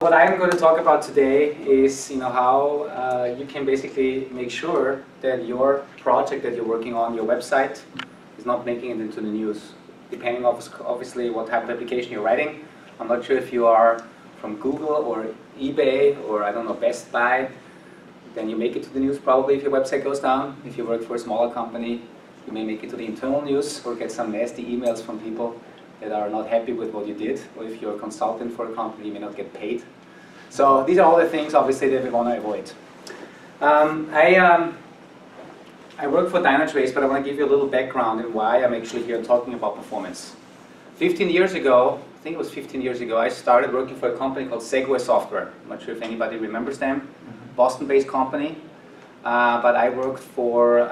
What I'm going to talk about today is how you can basically make sure that your project that you're working on, your website, is not making it into the news. Depending obviously what type of application you're writing. I'm not sure if you are from Google or eBay or I don't know, Best Buy, then you make it to the news probably if your website goes down. If you work for a smaller company, you may make it to the internal news or get some nasty emails from people that are not happy with what you did, or if you're a consultant for a company, you may not get paid. So these are all the things, obviously, that we want to avoid. I work for Dynatrace, but I want to give you a little background in why I'm actually here talking about performance. 15 years ago, I think it was 15 years ago, I started working for a company called SQL Software. I'm not sure if anybody remembers them. Boston-based company. But I worked for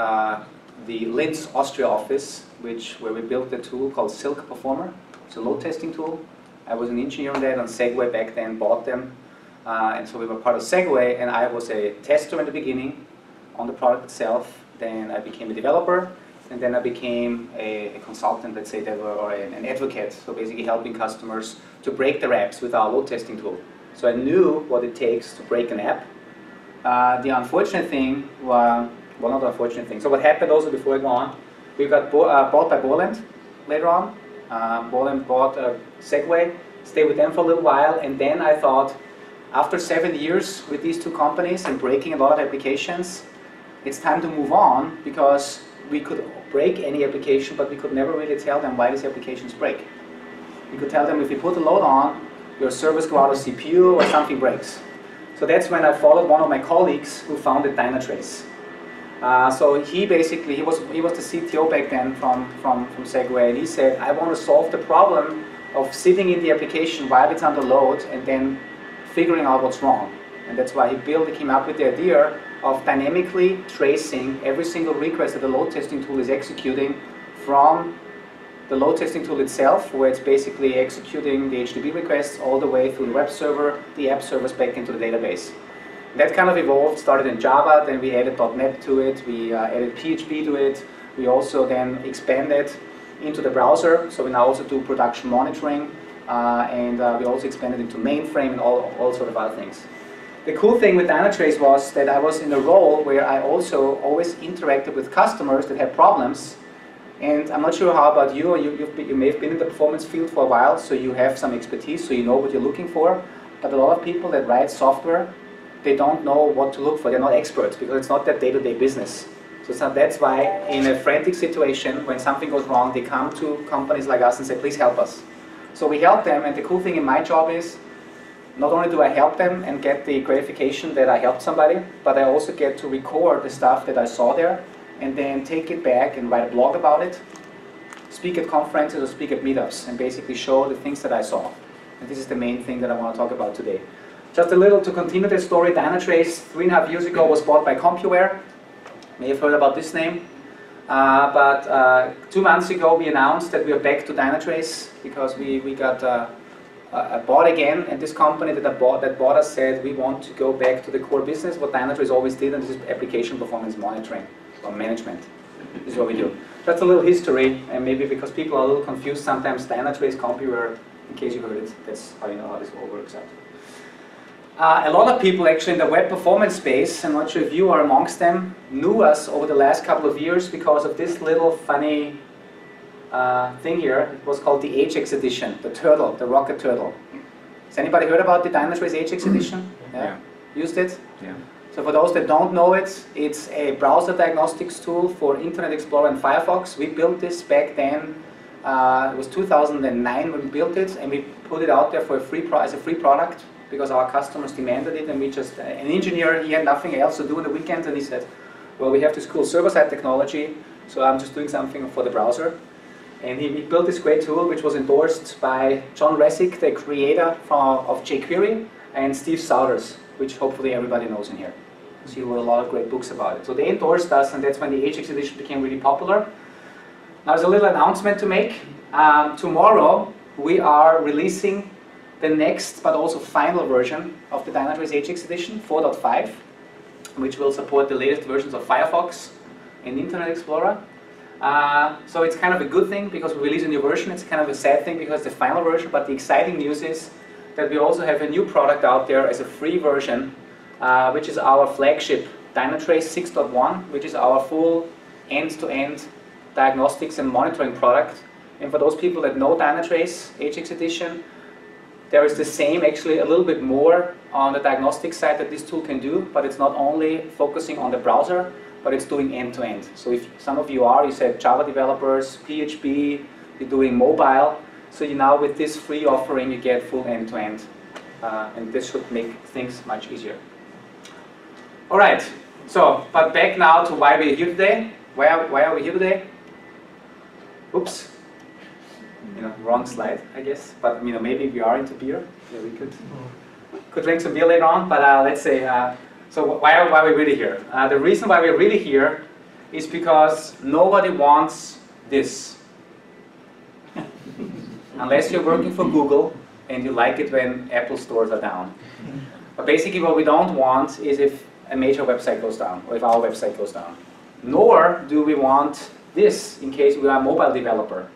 the Linz, Austria office, where we built a tool called Silk Performer. It's a load testing tool. I was an engineer on that, on Segway back then, bought them. And so we were part of Segway, and I was a tester in the beginning on the product itself. Then I became a developer, and then I became a consultant, let's say, or an advocate, so basically helping customers to break their apps with our load testing tool. So I knew what it takes to break an app. The unfortunate thing, well, not the unfortunate thing, so what happened also before I go on, we got bought by Borland later on. Borland bought Segway, stayed with them for a little while, and then I thought, after 7 years with these two companies and breaking a lot of applications, it's time to move on, because we could break any application, but we could never really tell them why these applications break. We could tell them if you put a load on, your servers go out of CPU or something breaks. So that's when I followed one of my colleagues who founded Dynatrace. So he was the CTO back then from Segway, and he said, I want to solve the problem of sitting in the application while it's under load and then figuring out what's wrong. And that's why he came up with the idea of dynamically tracing every single request that the load testing tool is executing from the load testing tool itself, where it's basically executing the HTTP requests all the way through the web server, the app servers back into the database. That kind of evolved, started in Java, then we added .NET to it, we added PHP to it, we also then expanded into the browser, so we now also do production monitoring, and we also expanded into mainframe and all sort of other things. The cool thing with Dynatrace was that I was in a role where I also always interacted with customers that had problems. And I'm not sure how about you, you may have been in the performance field for a while, so you have some expertise, so you know what you're looking for. But a lot of people that write software, they don't know what to look for. They're not experts, because it's not their day-to-day business. So that's why in a frantic situation, when something goes wrong, they come to companies like us and say, please help us. So we help them, and the cool thing in my job is, not only do I help them and get the gratification that I helped somebody, but I also get to record the stuff that I saw there, and then take it back and write a blog about it, speak at conferences or speak at meetups, and basically show the things that I saw. And this is the main thing that I want to talk about today. Just a little to continue the story, Dynatrace 3.5 years ago was bought by CompuWare. May have heard about this name. But 2 months ago we announced that we are back to Dynatrace, because we got bought again, and this company that bought us said we want to go back to the core business, what Dynatrace always did, and this is application performance monitoring or management. This is what we do. That's a little history, and maybe because people are a little confused sometimes, Dynatrace, CompuWare, in case you heard it, that's how you know how this all works out. A lot of people actually in the web performance space, I'm not sure if you are amongst them, knew us over the last couple of years because of this little funny thing here. It was called the HX edition, the turtle, the rocket turtle. Has anybody heard about the Dynatrace HX edition? Yeah. Used it? Yeah. So for those that don't know it, it's a browser diagnostics tool for Internet Explorer and Firefox. We built this back then. It was 2009 when we built it, and we put it out there for as a free product because our customers demanded it, and we just, an engineer, he had nothing else to do in the weekends, and he said, well, we have this cool server-side technology, so I'm just doing something for the browser. And he built this great tool, which was endorsed by John Resick, the creator of jQuery, and Steve Souders, which hopefully everybody knows in here. So he wrote a lot of great books about it. So they endorsed us, and that's when the HX edition became really popular. Now there's a little announcement to make. Tomorrow we are releasing the next, but also final version of the Dynatrace HX edition, 4.5, which will support the latest versions of Firefox and Internet Explorer. So it's kind of a good thing because we release a new version. It's kind of a sad thing because it's the final version, but the exciting news is that we also have a new product out there as a free version, which is our flagship Dynatrace 6.1, which is our full end-to-end diagnostics and monitoring product. And for those people that know Dynatrace HX Edition, there is the same, actually a little bit more on the diagnostic side that this tool can do, but it's not only focusing on the browser, but it's doing end-to-end. So if some of you are, you said Java developers, PHP, you're doing mobile, so you now with this free offering you get full end-to-end, and this should make things much easier. All right, so, but back now to why we're here today. Why are we here today? Oops. Wrong slide, I guess. But maybe we are into beer. Yeah, we could drink some beer later on. But let's say, so why are we really here? The reason why we're really here is because nobody wants this, unless you're working for Google and you like it when Apple stores are down. But basically, what we don't want is if a major website goes down or if our website goes down. Nor do we want this in case we are a mobile developer.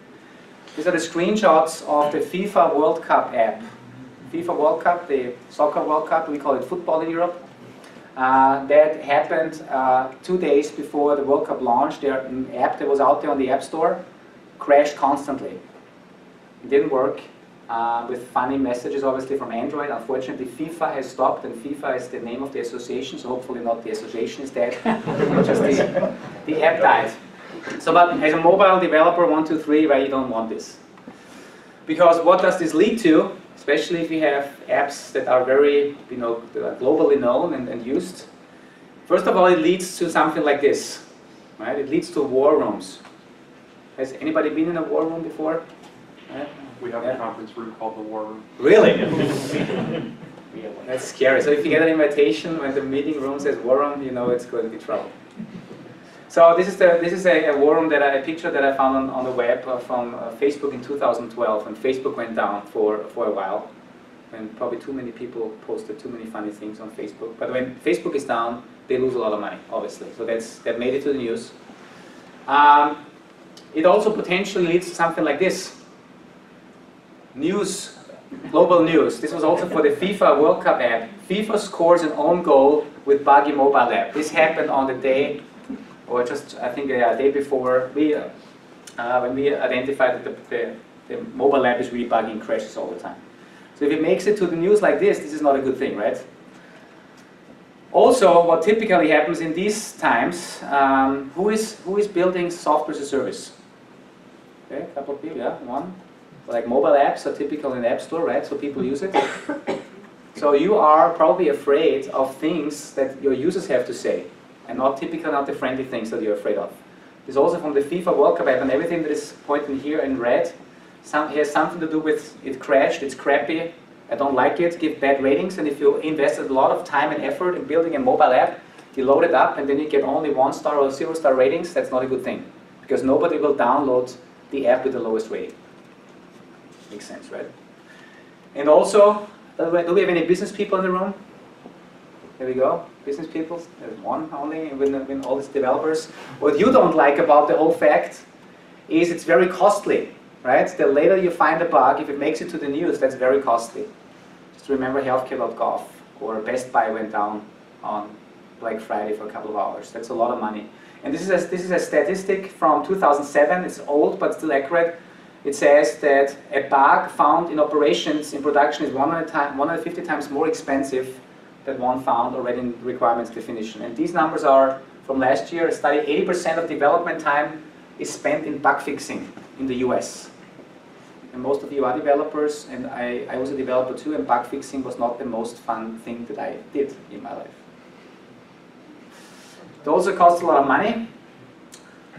These are the screenshots of the FIFA World Cup app. FIFA World Cup, the soccer World Cup, we call it football in Europe. That happened 2 days before the World Cup launched. Their app that was out there on the App Store crashed constantly. It didn't work with funny messages, obviously, from Android. Unfortunately, FIFA has stopped, and FIFA is the name of the association, so hopefully not the association is dead, just the app died. So, but as a mobile developer, 1, 2, 3, right, you don't want this. Because what does this lead to, especially if you have apps that are very, globally known and used? First of all, it leads to something like this, right? It leads to war rooms. Has anybody been in a war room before? Right? We have a conference room called the War Room. Really? That's scary. So if you get an invitation when the meeting room says war room, you know it's going to be trouble. So this is a war room a picture that I found on the web from Facebook in 2012, and Facebook went down for a while, and probably too many people posted too many funny things on Facebook. But when Facebook is down, they lose a lot of money, obviously. So that made it to the news. It also potentially leads to something like this. News, global news. This was also for the FIFA World Cup app. FIFA scores an own goal with buggy mobile app. This happened on the day, or just I think a day before when we identified that the mobile app is really buggy and crashes all the time. So if it makes it to the news like this is not a good thing, right? Also, what typically happens in these times, who is building software as a service? Okay, a couple of people, yeah, one. Like mobile apps are typical in the App Store, right? So people use it. So you are probably afraid of things that your users have to say, and not the friendly things that you're afraid of. This is also from the FIFA World Cup app, and everything that is pointed here in red has something to do with it crashed, it's crappy, I don't like it, give bad ratings, and if you invested a lot of time and effort in building a mobile app, you load it up and then you get only 1-star or 0-star ratings, that's not a good thing. Because nobody will download the app with the lowest rating. Makes sense, right? And also, do we have any business people in the room? There we go, business people. There's one only, when all these developers. What you don't like about the whole fact is it's very costly, right? The later you find a bug, if it makes it to the news, that's very costly. Just remember healthcare.gov or Best Buy went down on Black Friday for a couple of hours. That's a lot of money. And this is a statistic from 2007. It's old but still accurate. It says that a bug found in operations in production is 150 times more expensive than one found already in requirements definition. And these numbers are from last year. A study, 80% of development time is spent in bug fixing in the US. And most of you are developers, and I was a developer too, and bug fixing was not the most fun thing that I did in my life. It also costs a lot of money,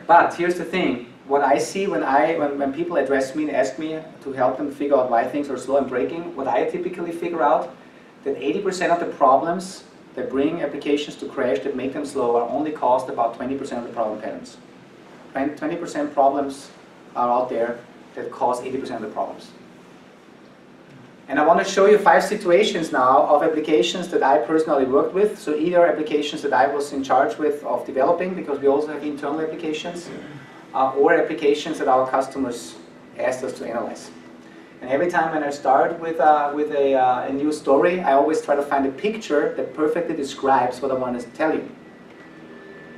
but here's the thing. What I see when people address me and ask me to help them figure out why things are slow and breaking, what I typically figure out that 80% of the problems that bring applications to crash, that make them slow, are only caused about 20% of the problem patterns. 20% problems are out there that cause 80% of the problems. And I want to show you 5 situations now of applications that I personally worked with. So either applications that I was in charge with of developing, because we also have internal applications, or applications that our customers asked us to analyze. And every time when I start with a new story, I always try to find a picture that perfectly describes what I want to tell you.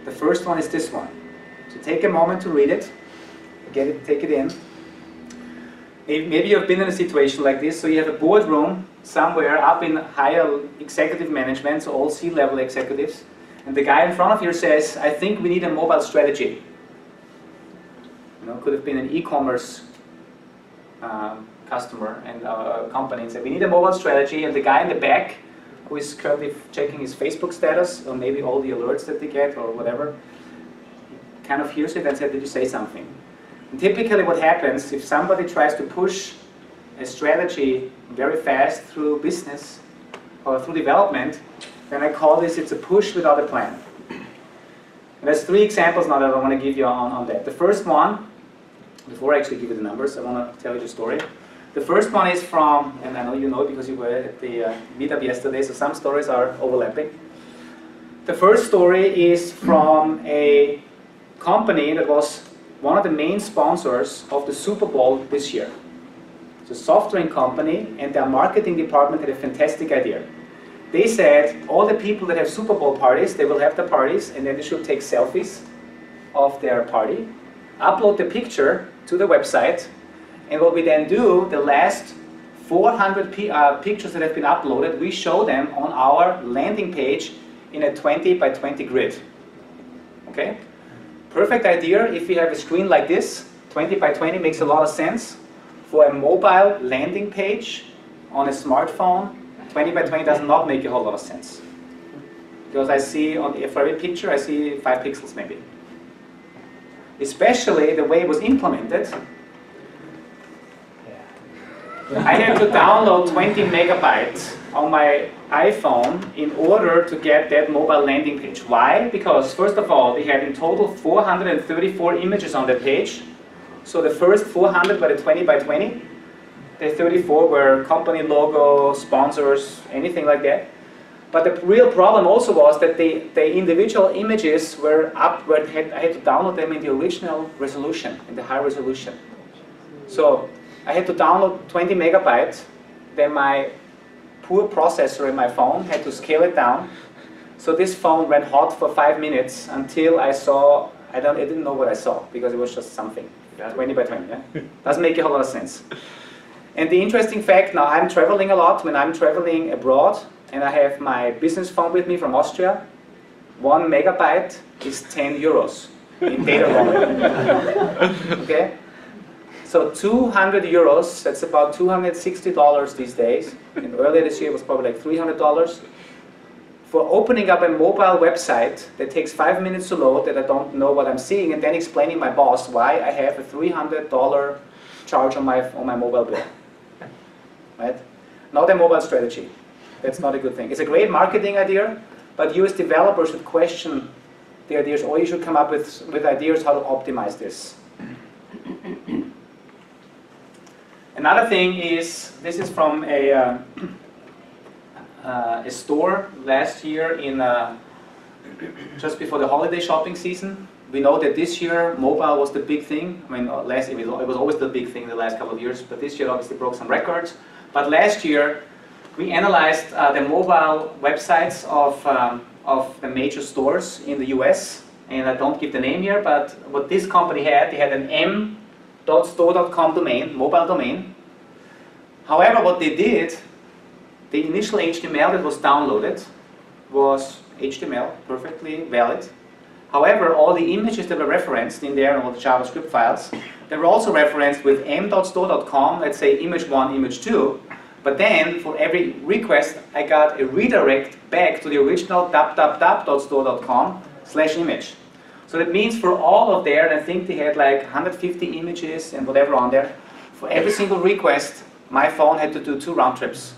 The first one is this one. So take a moment to read it, take it in. Maybe you've been in a situation like this, so you have a boardroom somewhere up in higher executive management, so all C-level executives, and the guy in front of you says, I think we need a mobile strategy. You know, could have been an e-commerce customer and company, and said, we need a mobile strategy, and the guy in the back, who is currently checking his Facebook status, or maybe all the alerts that they get, or whatever, kind of hears it and said, did you say something? And typically what happens, if somebody tries to push a strategy very fast through business or through development, then I call this, it's a push without a plan. And there's 3 examples now that I want to give you on that. The first one, before I actually give you the numbers, I want to tell you the story. The first one is from, and I know you know it because you were at the Meetup yesterday, so some stories are overlapping. The first story is from a company that was one of the main sponsors of the Super Bowl this year. It's a software company, and their marketing department had a fantastic idea. They said all the people that have Super Bowl parties, they will have the parties, and then they should take selfies of their party, upload the picture to the website, and what we then do, the last 400 pictures that have been uploaded, we show them on our landing page in a 20 by 20 grid. Okay? Perfect idea if you have a screen like this. 20 by 20 makes a lot of sense. For a mobile landing page on a smartphone, 20 by 20 does not make a whole lot of sense. Because I see, for every picture, I see 5 pixels maybe. Especially the way it was implemented. I had to download 20 megabytes on my iPhone in order to get that mobile landing page. Why? Because first of all, they had in total 434 images on that page. So the first 400 were the 20 by 20. The 34 were company logo, sponsors, anything like that. But the real problem also was that the individual images were up, where I had to download them in the original resolution, in the high resolution. So I had to download 20 megabytes, then my poor processor in my phone had to scale it down. So this phone ran hot for 5 minutes until I saw, I didn't know what I saw, because it was just something. 20 by 20, yeah? Doesn't make a whole lot of sense. And the interesting fact, now I'm traveling a lot. When I'm traveling abroad, and I have my business phone with me from Austria, 1 megabyte is 10 euros in data roaming. Okay? So 200 euros, that's about $260 these days. And earlier this year it was probably like $300. For opening up a mobile website that takes 5 minutes to load, that I don't know what I'm seeing, and then explaining my boss why I have a $300 charge on my mobile bill. Right? Not a mobile strategy. That's not a good thing. It's a great marketing idea, but you as developers should question the ideas, or you should come up with ideas how to optimize this. Another thing is, this is from a store last year in just before the holiday shopping season. We know that this year mobile was the big thing. I mean, it was always the big thing the last couple of years, but this year obviously broke some records. But last year we analyzed the mobile websites of the major stores in the US, and I don't give the name here, but what this company had, they had an m.store.com domain, mobile domain. However, what they did, the initial HTML that was downloaded was HTML, perfectly valid. However, all the images that were referenced in there and all the JavaScript files, they were also referenced with m.store.com, let's say image 1, image 2. But then, for every request, I got a redirect back to the original www.store.com/image. So that means for all of there, and I think they had like 150 images and whatever on there, for every single request, my phone had to do 2 round trips.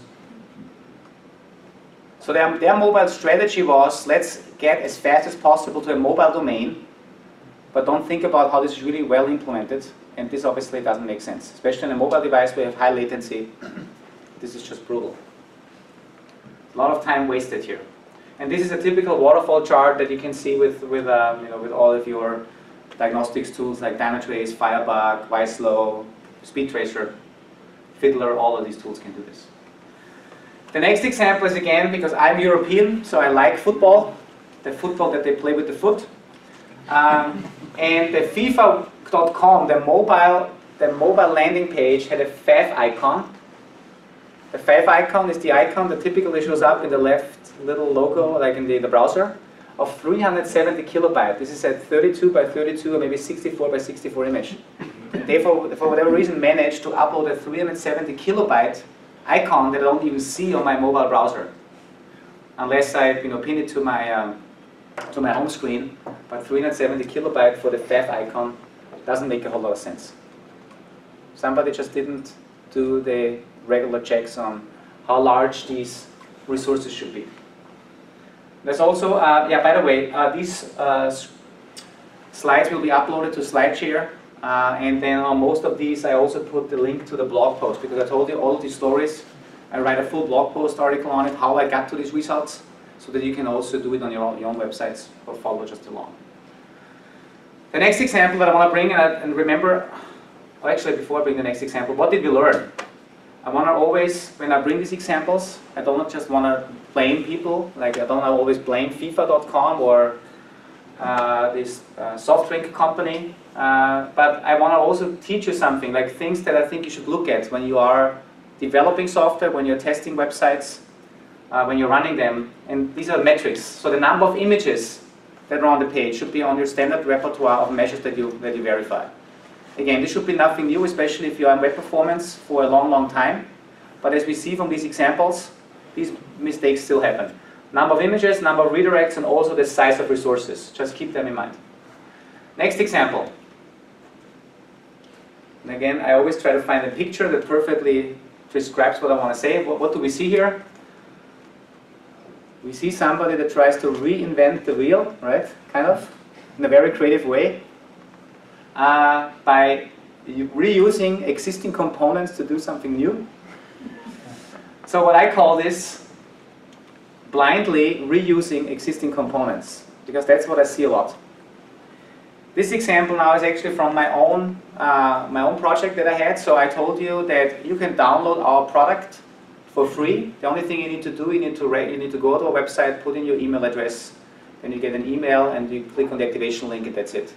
So their mobile strategy was, let's get as fast as possible to a mobile domain, but don't think about how this is really well implemented, and this obviously doesn't make sense. Especially on a mobile device where you have high latency, this is just brutal. A lot of time wasted here. And this is a typical waterfall chart that you can see with all of your diagnostics tools like Dynatrace, Firebug, YSlow, SpeedTracer. Fiddler, all of these tools can do this. The next example is again, because I'm European, so I like football, the football that they play with the foot. And the FIFA.com, the mobile landing page had a fav icon. The fav icon is the icon that typically shows up in the left little logo, like in the browser, of 370 kilobyte. This is a 32 by 32 or maybe 64 by 64 image. And they, for whatever reason, managed to upload a 370 kilobyte icon that I don't even see on my mobile browser, unless I pin it to my home screen. But 370 kilobyte for the fav icon doesn't make a whole lot of sense. Somebody just didn't do the regular checks on how large these resources should be. There's also, yeah, by the way, these slides will be uploaded to SlideShare, and then on most of these I also put the link to the blog post, because I told you all of these stories. I write a full blog post article on it, how I got to these results, so that you can also do it on your own websites or follow just along. The next example that I want to bring, and remember, well, actually before I bring the next example, what did we learn? I want to always, when I bring these examples, I don't just want to blame people, like I don't always blame FIFA.com or this soft drink company, but I want to also teach you something, like things that I think you should look at when you are developing software, when you're testing websites, when you're running them, and these are metrics. So the number of images that are on the page should be on your standard repertoire of measures that you verify. Again, this should be nothing new, especially if you're on web performance for a long, long time. But as we see from these examples, these mistakes still happen. Number of images, number of redirects, and also the size of resources. Just keep them in mind. Next example. And again, I always try to find a picture that perfectly describes what I want to say. What do we see here? We see somebody that tries to reinvent the wheel, right? Kind of, in a very creative way. By reusing existing components to do something new. So what I call this blindly reusing existing components, because that's what I see a lot. This example now is actually from my own project that I had. So I told you that you can download our product for free. The only thing you need to do, you need to go to a website, put in your email address, then you get an email and you click on the activation link and that's it.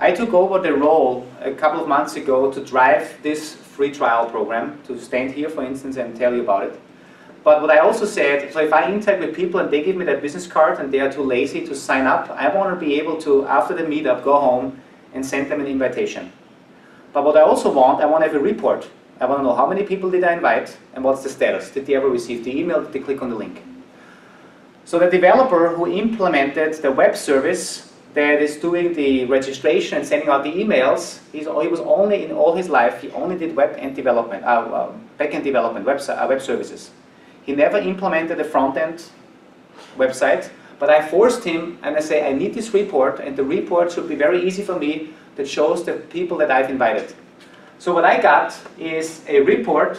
I took over the role a couple of months ago to drive this free trial program, to stand here for instance and tell you about it. But what I also said, so if I interact with people and they give me their business card and they are too lazy to sign up, I want to be able to, after the meetup, go home and send them an invitation. But what I also want, I want to have a report. I want to know how many people did I invite and what's the status. Did they ever receive the email? Did they click on the link? So the developer who implemented the web service that is doing the registration and sending out the emails, he was only, in all his life, he only did web-end development, back-end development, web services. He never implemented a front-end website, but I forced him and I say, I need this report, and the report should be very easy for me that shows the people that I've invited. So what I got is a report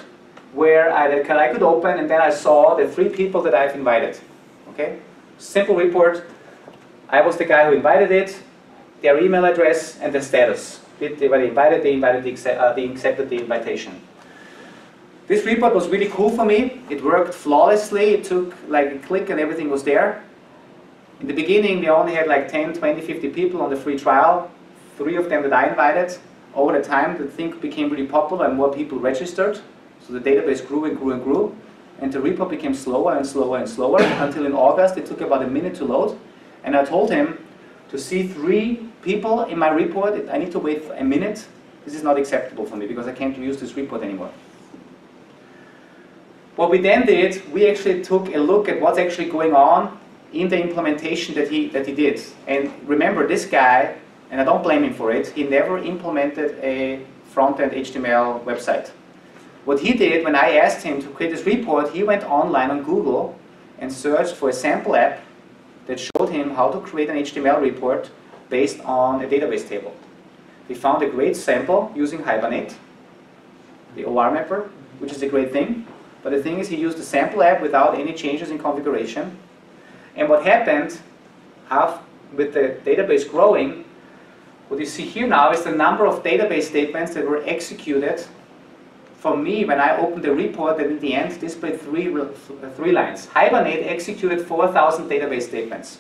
where I could open, and then I saw the 3 people that I've invited. Okay? Simple report. I was the guy who invited it, their email address, and the status. Were they invited, they accepted the invitation. This report was really cool for me. It worked flawlessly. It took like a click and everything was there. In the beginning, we only had like 10, 20, 50 people on the free trial, 3 of them that I invited. Over the time, the thing became really popular and more people registered. So the database grew and grew and grew. And the report became slower and slower and slower until in August, it took about a minute to load. And I told him, to see 3 people in my report, I need to wait for a minute. This is not acceptable for me because I can't use this report anymore. What we then did, we actually took a look at what's actually going on in the implementation that he did. And remember, this guy, and I don't blame him for it, he never implemented a front-end HTML website. What he did, when I asked him to create this report, he went online on Google and searched for a sample app that showed him how to create an HTML report based on a database table. He found a great sample using Hibernate, the OR mapper, which is a great thing. But the thing is, he used the sample app without any changes in configuration. And what happened with the database growing, what you see here now is the number of database statements that were executed for me, when I opened the report, that in the end displayed three lines. Hibernate executed 4,000 database statements.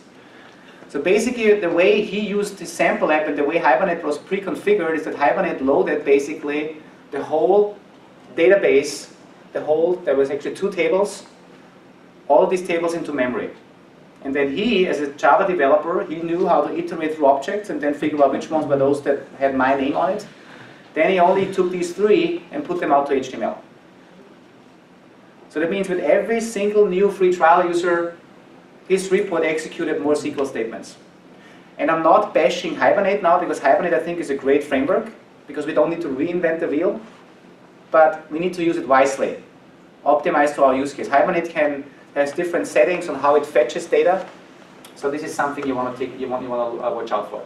So basically, the way he used the sample app and the way Hibernate was pre-configured is that Hibernate loaded basically the whole database, there was actually 2 tables, all these tables into memory. And then he, as a Java developer, he knew how to iterate through objects and then figure out which ones were those that had my name on it. Then he only took these 3 and put them out to HTML. So that means with every single new free trial user, his report executed more SQL statements. And I'm not bashing Hibernate now, because Hibernate I think is a great framework, because we don't need to reinvent the wheel, but we need to use it wisely, optimized to our use case. Hibernate has different settings on how it fetches data, so this is something you want to watch out for.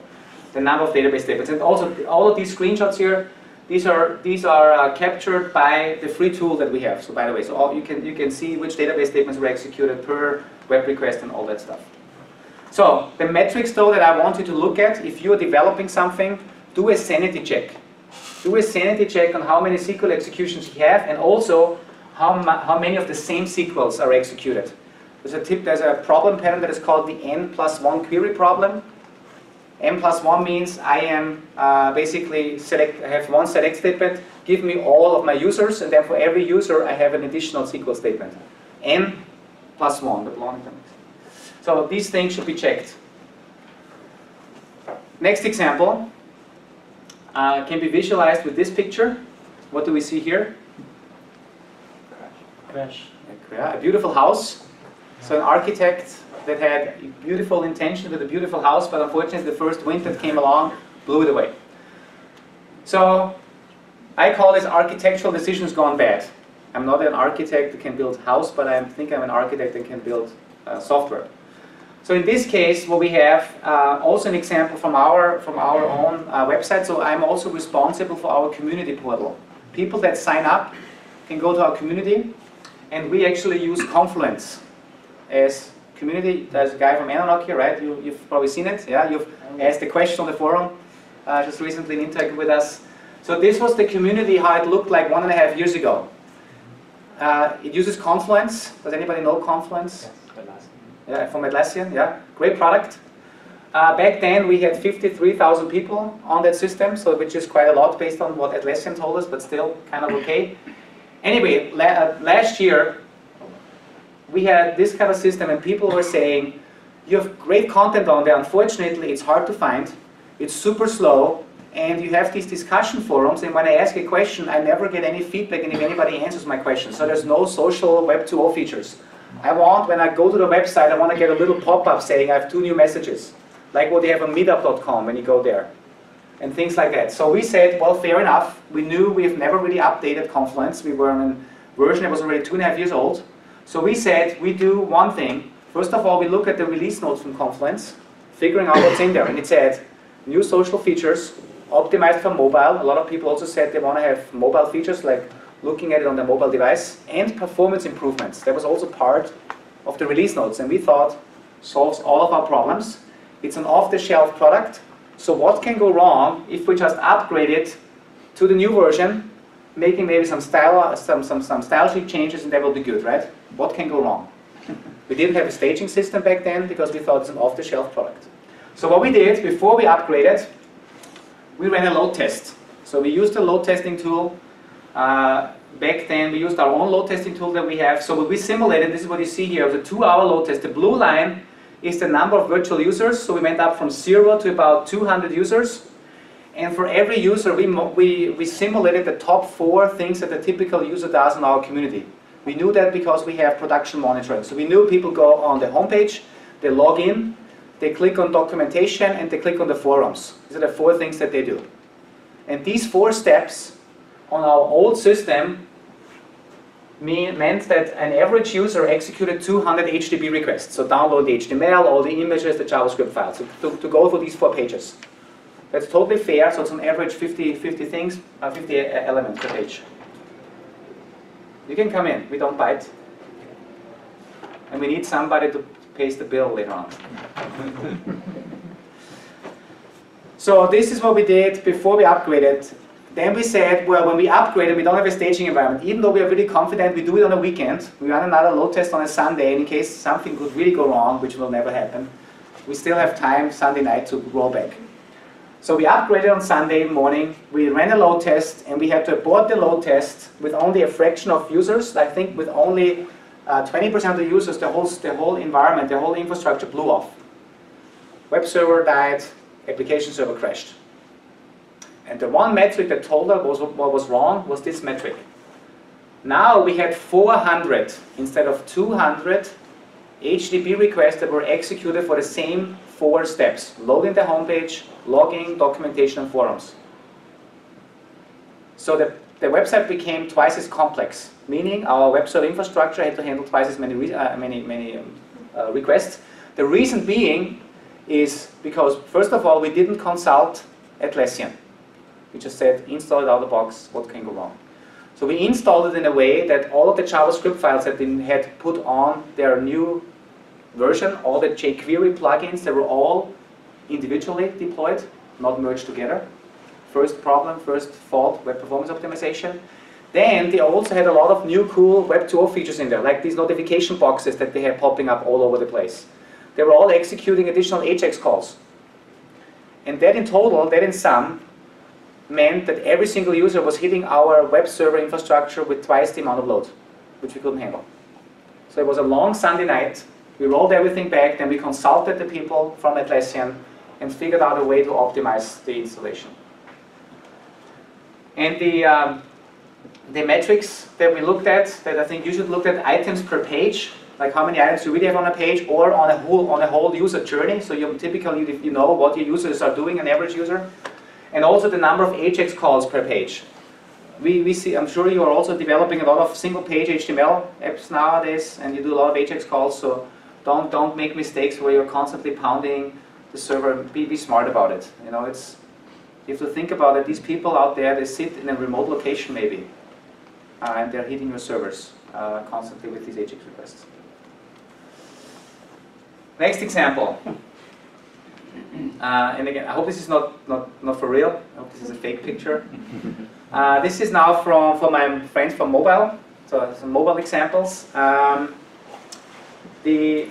The number of database statements, and also all of these screenshots here, these are captured by the free tool that we have. So by the way, so you can see which database statements were executed per web request and all that stuff. So the metrics though that I want you to look at, if you're developing something, do a sanity check. Do a sanity check on how many SQL executions you have, and also how many of the same SQLs are executed. There's a problem pattern that is called the n+1 query problem. n+1 means I am basically I have one select statement, give me all of my users, and then for every user I have an additional SQL statement. n+1, the long term. So these things should be checked. Next example can be visualized with this picture. What do we see here? Crash. A beautiful house. So an architect that had beautiful intention with a beautiful house, but unfortunately the first wind that came along blew it away. So I call this architectural decisions gone bad. I'm not an architect that can build house, but I think I'm an architect that can build software. So in this case, what we have, also an example from our own website. So I'm also responsible for our community portal. People that sign up can go to our community, and we actually use Confluence as community. There's a guy from Ananok here, right? You've probably seen it, yeah? You've asked a question on the forum just recently and interacted with us. So this was the community, how it looked like 1.5 years ago. It uses Confluence. Does anybody know Confluence? Yes, yeah, from Atlassian, yeah. Great product. Back then we had 53,000 people on that system, so which is quite a lot based on what Atlassian told us, but still kind of okay. Anyway, last year we had this kind of system and people were saying, you have great content on there, unfortunately it's hard to find, it's super slow, and you have these discussion forums, and when I ask a question I never get any feedback and if anybody answers my question, so there's no social Web 2.0 features. When I go to the website, I want to get a little pop-up saying I have 2 new messages, like what they have on Meetup.com when you go there, and things like that. So we said, well, fair enough. We knew we've never really updated Confluence. We were in a version that was already 2.5 years old. So we said, we do one thing. First of all, we look at the release notes from Confluence, figuring out what's in there. And it said, new social features, optimized for mobile. A lot of people also said they want to have mobile features, like looking at it on the mobile device, and performance improvements. That was also part of the release notes. And we thought, solves all of our problems. It's an off-the-shelf product. So what can go wrong if we just upgrade it to the new version, making maybe some style sheet changes, and that will be good, right? What can go wrong? We didn't have a staging system back then because we thought it's an off-the-shelf product. So what we did before we upgraded, we ran a load test. So we used a load testing tool. Back then we used our own load testing tool that we have. So what we simulated, this is what you see here, was a 2-hour load test. The blue line is the number of virtual users. So we went up from 0 to about 200 users. And for every user, we simulated the top 4 things that a typical user does in our community. We knew that because we have production monitoring. So we knew people go on the homepage, they log in, they click on documentation, and they click on the forums. These are the 4 things that they do. And these 4 steps on our old system meant that an average user executed 200 HTTP requests. So download the HTML, all the images, the JavaScript files, so to go through these 4 pages. That's totally fair, so it's on average 50 elements per page. You can come in, we don't bite. And we need somebody to pay the bill later on. So this is what we did before we upgraded. then we said, well, when we upgrade and we don't have a staging environment, even though we are really confident, we do it on a weekend, we run another load test on a Sunday, in case something could really go wrong, which will never happen, we still have time Sunday night to roll back. So we upgraded on Sunday morning, we ran a load test, and we had to abort the load test with only a fraction of users. I think with only 20% of the users, the whole environment, the whole infrastructure blew off. Web server died, application server crashed. And the one metric that told us what was wrong was this metric. Now we had 400 instead of 200 HTTP requests that were executed for the same 4 steps: loading the homepage, logging, documentation, and forums. So the website became twice as complex, meaning our web server infrastructure had to handle twice as many requests. The reason being is because, first of all, we didn't consult Atlassian. We just said, install it out of the box, what can go wrong? So we installed it in a way that all of the JavaScript files that they had put on their new version, all the jQuery plugins, they were all individually deployed, not merged together. First problem, first fault, web performance optimization. Then they also had a lot of new cool Web 2.0 features in there, like these notification boxes that they had popping up all over the place. They were all executing additional AJAX calls. And that in total, that in sum, meant that every single user was hitting our web server infrastructure with twice the amount of load, which we couldn't handle. So it was a long Sunday night. We rolled everything back, then we consulted the people from Atlassian and figured out a way to optimize the installation. And the metrics that we looked at, that I think you should look at, items per page, like how many items you really have on a page, or on a whole user journey. So you typically you know what your users are doing, an average user. And also the number of AJAX calls per page. We see, I'm sure you are also developing a lot of single-page HTML apps nowadays, and you do a lot of AJAX calls. So don't make mistakes where you're constantly pounding the server. Be smart about it. You know, you have to think about it. These people out there, they sit in a remote location maybe, and they're hitting your servers constantly with these AJAX requests. Next example. And again, I hope this is not for real. I hope this is a fake picture. This is now for my friends from mobile. So some mobile examples. The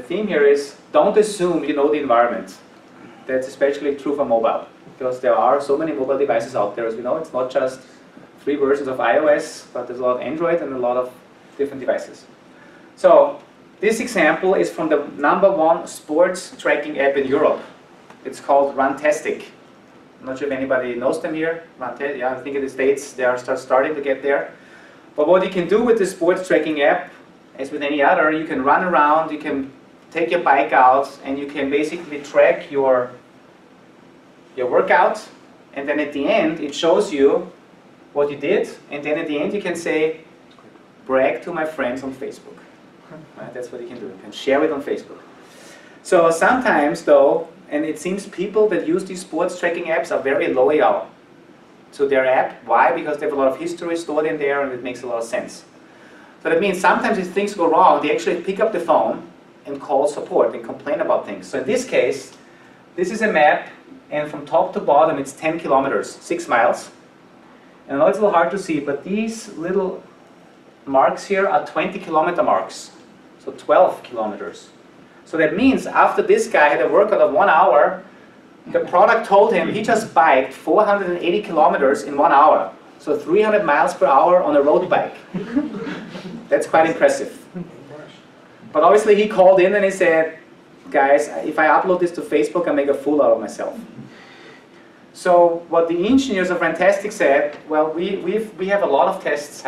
theme here is don't assume you know the environment. That's especially true for mobile, because there are so many mobile devices out there. As we know, it's not just 3 versions of iOS, but there's a lot of Android and a lot of different devices. So this example is from the #1 sports tracking app in Europe. It's called Runtastic. I'm not sure if anybody knows them here. Yeah, I think in the States they are starting to get there. But what you can do with the sports tracking app, as with any other, you can run around, you can take your bike out, and you can basically track your workout. And then at the end, it shows you what you did. And then at the end, you can say, brag to my friends on Facebook. Right? That's what you can do. You can share it on Facebook. So sometimes, though, and it seems people that use these sports tracking apps are very loyal to their app. Why? Because they have a lot of history stored in there, and it makes a lot of sense. So that means sometimes if things go wrong, they actually pick up the phone and call support and complain about things. So in this case, this is a map, and from top to bottom, it's 10 kilometers, 6 miles. And I know it's a little hard to see, but these little marks here are 20-kilometer marks. So 12 kilometers. So that means after this guy had a workout of 1 hour, the product told him he just biked 480 kilometers in 1 hour. So 300 miles per hour on a road bike. That's quite impressive. But obviously he called in and he said, guys, if I upload this to Facebook, I make a fool out of myself. So what the engineers of Runtastic said, well, we have a lot of tests.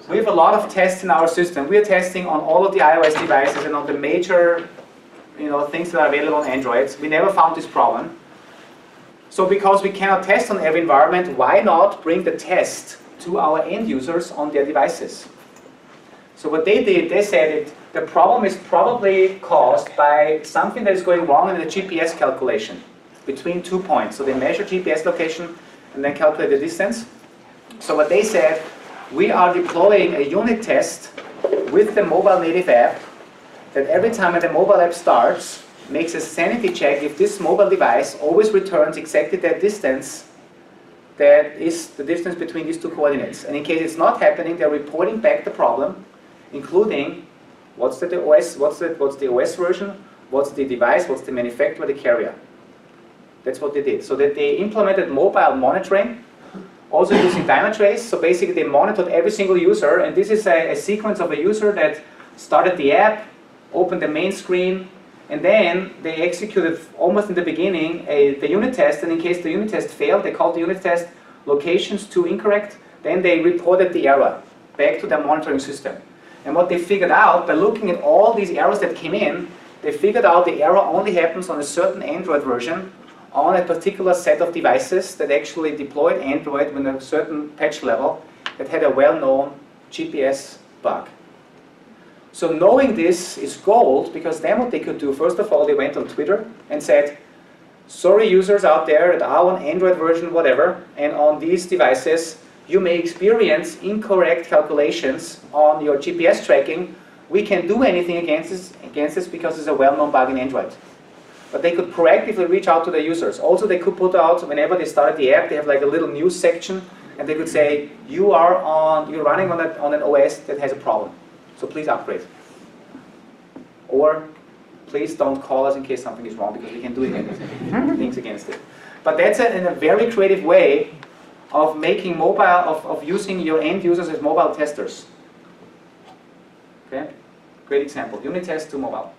We have a lot of tests in our system. We are testing on all of the iOS devices and on the major things that are available on Android. We never found this problem. So because we cannot test on every environment, why not bring the test to our end users on their devices? So what they did, they said the problem is probably caused by something that is going wrong in the GPS calculation between 2 points. So they measure GPS location and then calculate the distance. So what they said, we are deploying a unit test with the mobile native app that every time the mobile app starts, makes a sanity check if this mobile device always returns exactly that distance that is the distance between these two coordinates. And in case it's not happening, they're reporting back the problem, including what's the OS, what's the OS version, what's the device, what's the manufacturer, the carrier. That's what they did. So that they implemented mobile monitoring, also using Dynatrace. So basically they monitored every single user, and this is a sequence of a user that started the app, opened the main screen, and then they executed almost in the beginning the unit test, and in case the unit test failed, they called the unit test locations 2 incorrect, then they reported the error back to their monitoring system. And what they figured out, by looking at all these errors that came in, they figured out the error only happens on a certain Android version on a particular set of devices that actually deployed Android with a certain patch level that had a well-known GPS bug. So knowing this is gold, because then what they could do, first of all, they went on Twitter and said, sorry users out there that are on Android version whatever, and on these devices, you may experience incorrect calculations on your GPS tracking. We can't do anything against this because it's a well-known bug in Android. But they could proactively reach out to the users. Also, they could put out, whenever they started the app, they have like a little news section, and they could say, you're running on an OS that has a problem. So please upgrade. Or please don't call us in case something is wrong, because we can do things against it. But that's in a very creative way of making mobile, of using your end users as mobile testers. Okay, great example. Unit test to mobile.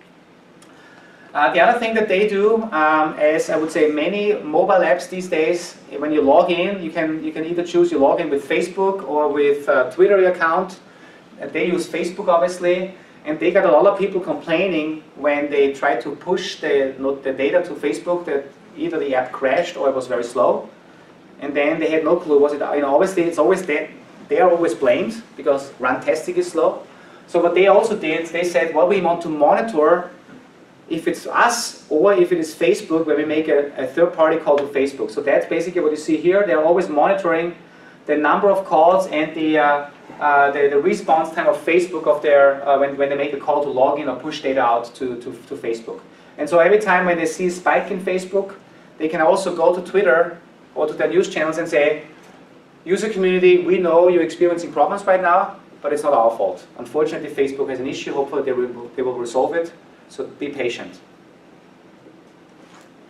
The other thing that they do, as I would say many mobile apps these days, when you log in, you can either choose you log in with Facebook or with Twitter account. They use Facebook obviously, and they got a lot of people complaining when they tried to push the data to Facebook that either the app crashed or it was very slow, and then they had no clue. Was it, obviously it's always they are always blamed because run testing is slow. So what they also did, they said, well, we want to monitor if it's us or if it is Facebook, where we make a third-party call to Facebook. So that's basically what you see here. They're always monitoring the number of calls and the response time of Facebook of their when they make a call to log in or push data out to Facebook. And so every time when they see a spike in Facebook, they can also go to Twitter or to their news channels and say, user community, we know you're experiencing problems right now, but it's not our fault. Unfortunately, Facebook has an issue. Hopefully they will resolve it. So be patient.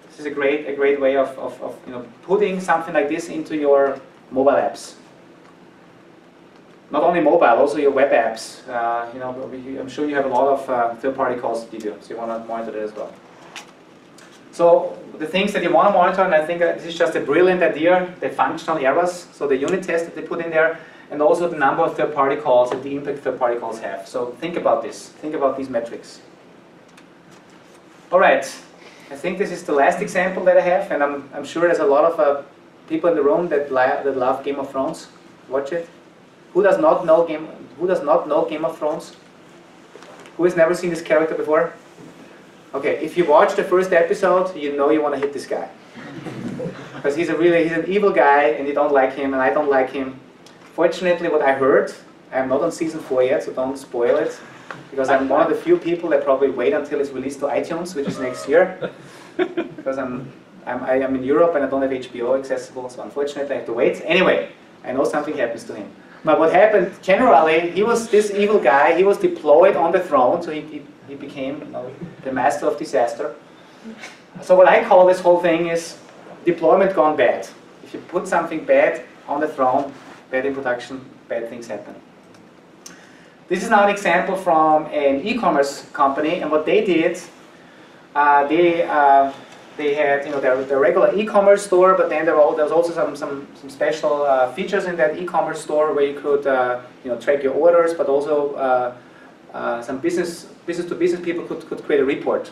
This is a great way of putting something like this into your mobile apps. Not only mobile, also your web apps. I'm sure you have a lot of third-party calls to do, so you want to monitor that as well. So the things that you want to monitor, and I think this is just a brilliant idea, the functional errors, so the unit test that they put in there, and also the number of third-party calls and the impact third-party calls have. So think about this. Think about these metrics. All right. I think this is the last example that I have, and I'm sure there's a lot of people in the room that love Game of Thrones. Watch it. Who does not know Game of Thrones? Who has never seen this character before? Okay, if you watch the first episode, you know you want to hit this guy. Because he's an evil guy, and you don't like him, and I don't like him. Fortunately, what I heard, I'm not on season 4 yet, so don't spoil it. Because I'm one of the few people that probably wait until it's released to iTunes, which is next year. Because I'm in Europe and I don't have HBO accessible, so unfortunately I have to wait. Anyway, I know something happens to him. But what happened, generally, he was this evil guy, he was deployed on the throne, so he became the master of disaster. So what I call this whole thing is deployment gone bad. If you put something bad on the throne, bad in production, bad things happen. This is now an example from an e-commerce company, and what they did, they had their regular e-commerce store, but then there was also some special features in that e-commerce store where you could track your orders, but also some business-to-business people could create a report.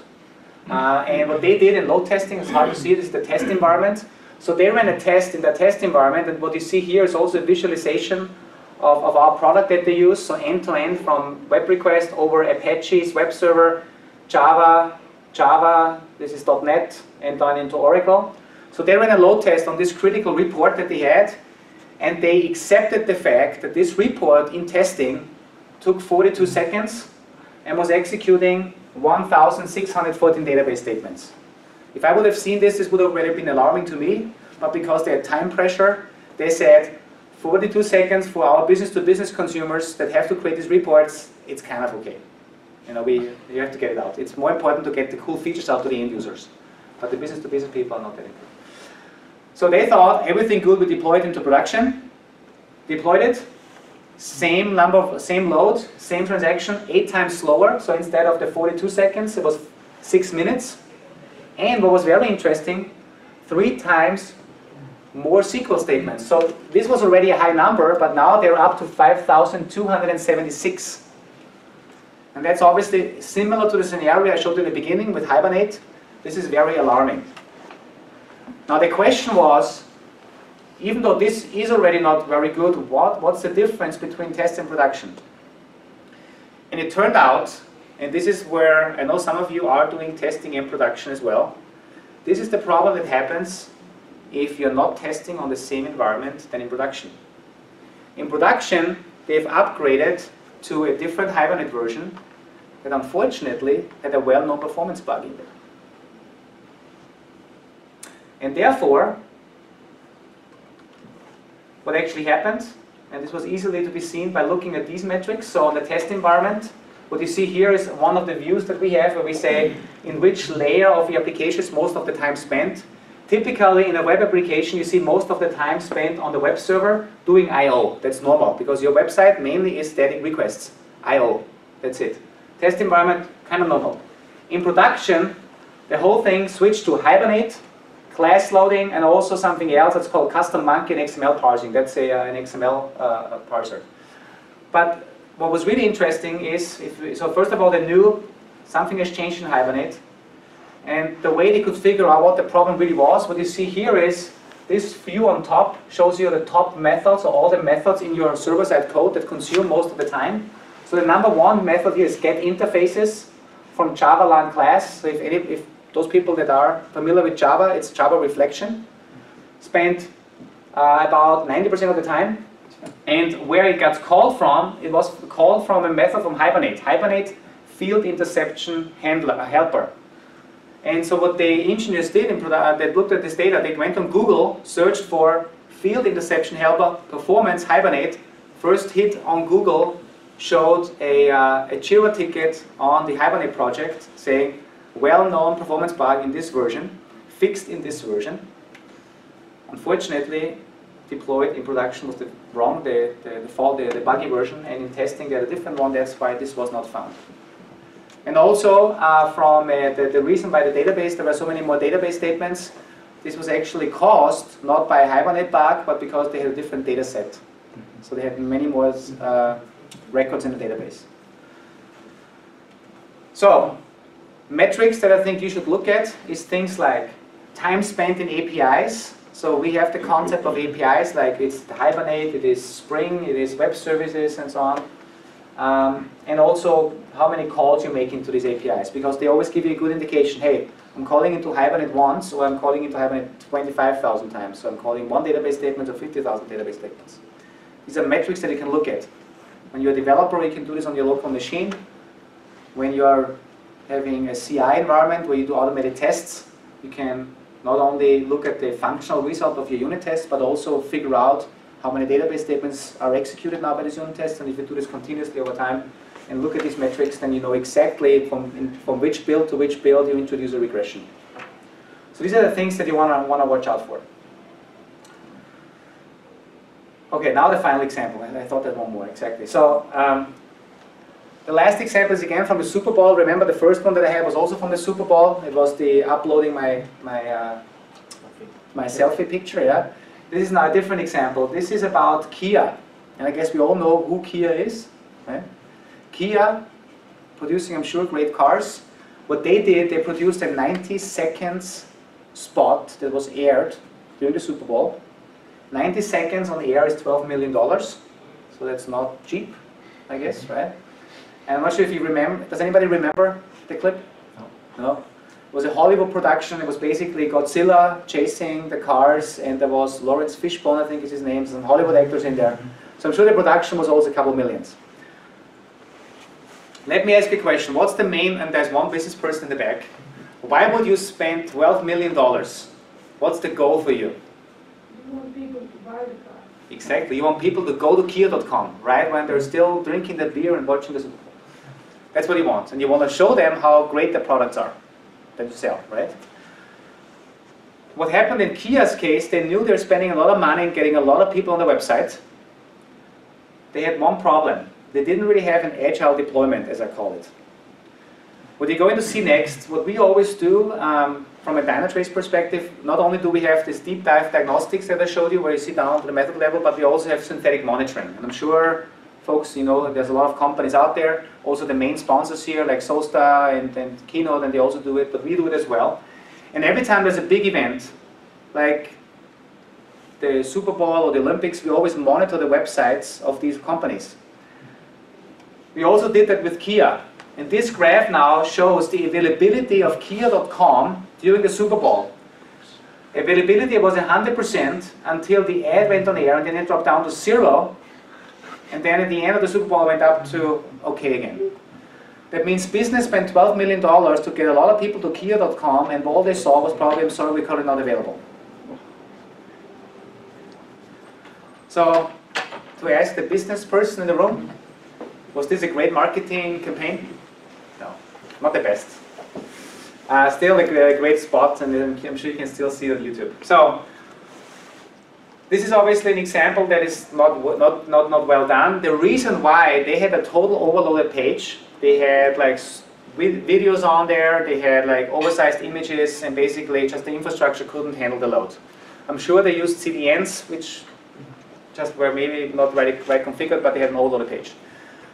And what they did in load testing, is hard to see it, is the test environment. So they ran a test in the test environment, and what you see here is also a visualization of our product that they use, so end-to-end from web request over Apache's web server, Java, this is .NET, and down into Oracle. So they ran a load test on this critical report that they had, and they accepted the fact that this report in testing took 42 seconds and was executing 1,614 database statements. If I would have seen this, this would have already been alarming to me, but because they had time pressure, they said 42 seconds for our business-to-business consumers that have to create these reports, it's kind of okay. You know, you have to get it out. It's more important to get the cool features out to the end users. But the business-to-business people are not that important. So they thought everything good, we deployed into production, deployed it, same load, same transaction, 8 times slower. So instead of the 42 seconds, it was 6 minutes. And what was very interesting, 3 times more SQL statements. So this was already a high number, but now they're up to 5,276. And that's obviously similar to the scenario I showed you in the beginning with Hibernate. This is very alarming. Now the question was, even though this is already not very good, what's the difference between test and production? And it turned out, and this is where I know some of you are doing testing and production as well, this is the problem that happens if you're not testing on the same environment than in production. In production, they've upgraded to a different Hibernate version that unfortunately had a well-known performance bug in there. And therefore, what actually happened, and this was easily to be seen by looking at these metrics, so on the test environment, what you see here is one of the views that we have where we say in which layer of the application is most of the time spent. Typically in a web application you see most of the time spent on the web server doing I/O. That's normal because your website mainly is static requests. I/O. That's it. Test environment, kind of normal. In production, the whole thing switched to Hibernate, class loading, and also something else that's called custom monkey and XML parsing. That's an XML parser. But what was really interesting is, so first of all, they knew something has changed in Hibernate. And the way they could figure out what the problem really was, what you see here is this view on top shows you the top methods, or all the methods in your server-side code that consume most of the time. So the number one method here is get interfaces from Java LAN class. So if those people that are familiar with Java, it's Java reflection. Spent about 90% of the time. And where it got called from, it was called from a method from Hibernate. Hibernate field interception helper. And so what the engineers did, they looked at this data, they went on Google, searched for field interception helper performance Hibernate. First hit on Google showed a Jira ticket on the Hibernate project saying, well-known performance bug in this version, fixed in this version. Unfortunately, deployed in production was the buggy version, and in testing they had a different one, that's why this was not found. And also, from the reason why the database, there were so many more database statements, this was actually caused not by a Hibernate bug, but because they had a different data set. So they had many more records in the database. So, metrics that I think you should look at is things like time spent in APIs. So we have the concept of APIs, like it's Hibernate, it is Spring, it is web services, and so on. And also how many calls you make into these APIs, because they always give you a good indication, hey, I'm calling into Hibernate once, or I'm calling into Hibernate 25,000 times, so I'm calling one database statement or 50,000 database statements. These are metrics that you can look at. When you're a developer, you can do this on your local machine. When you're having a CI environment where you do automated tests, you can not only look at the functional result of your unit test, but also figure out how many database statements are executed now by this unit test, and if you do this continuously over time and look at these metrics, then you know exactly from which build to which build you introduce a regression. So these are the things that you want to watch out for. Okay, now the final example. I thought that one more, exactly. So the last example is again from the Super Bowl. Remember the first one that I had was also from the Super Bowl. It was the uploading my selfie picture, yeah. This is now a different example. This is about Kia. And I guess we all know who Kia is, right? Kia, producing, I'm sure, great cars. What they did, they produced a 90 seconds spot that was aired during the Super Bowl. 90 seconds on the air is $12 million. So that's not cheap, I guess, right? And I'm not sure if you remember, does anybody remember the clip? No? It was a Hollywood production. It was basically Godzilla chasing the cars, and there was Lawrence Fishburne, I think is his name, some Hollywood actors in there. So I'm sure the production was also a couple millions. Let me ask you a question. What's the main, and there's one business person in the back, why would you spend $12 million? What's the goal for you? You want people to buy the car. Exactly. You want people to go to Kia.com, right, when they're still drinking the beer and watching the Super Bowl. That's what you want. And you want to show them how great the products are that you sell, right? What happened in Kia's case, they knew they're spending a lot of money and getting a lot of people on the website. They had one problem. They didn't really have an agile deployment, as I call it. What you're going to see next, what we always do from a Dynatrace perspective, not only do we have this deep dive diagnostics that I showed you where you sit down to the method level, but we also have synthetic monitoring. And I'm sure folks, you know, there's a lot of companies out there, also the main sponsors here like Sosta and Keynote, and they also do it, but we do it as well. And every time there's a big event, like the Super Bowl or the Olympics, we always monitor the websites of these companies. We also did that with Kia. And this graph now shows the availability of Kia.com during the Super Bowl. Availability was 100% until the ad went on air, and then it dropped down to 0. And then at the end of the Super Bowl, it went up to okay again. That means business spent $12 million to get a lot of people to Kia.com, and all they saw was probably, I'm sorry, we're currently not available. So, to ask the business person in the room, was this a great marketing campaign? No, not the best. Still a great spot, and I'm sure you can still see it on YouTube. So, this is obviously an example that is not well done. The reason why, they had a total overloaded page. They had like videos on there, they had like oversized images, and basically just the infrastructure couldn't handle the load. I'm sure they used CDNs, which just were maybe not right configured, but they had an overloaded page.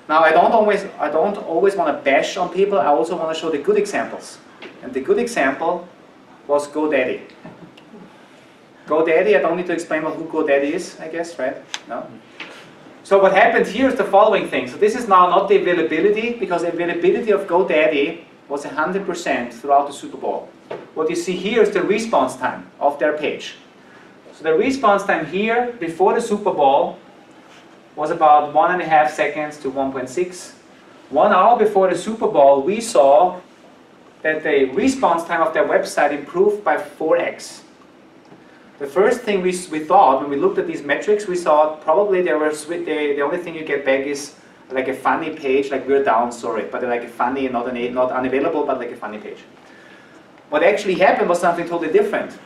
Now I don't always want to bash on people, I also want to show the good examples. And the good example was GoDaddy. GoDaddy, I don't need to explain who GoDaddy is, I guess, right? No? So what happened here is the following thing. So this is now not the availability, because the availability of GoDaddy was 100% throughout the Super Bowl. What you see here is the response time of their page. So the response time here before the Super Bowl was about 1.5 seconds to 1.6. 1 hour before the Super Bowl, we saw that the response time of their website improved by 4x. The first thing we thought when we looked at these metrics, we saw probably the only thing you get back is like a funny page, like we're down, sorry, but like a funny, not unavailable, but like a funny page. What actually happened was something totally different.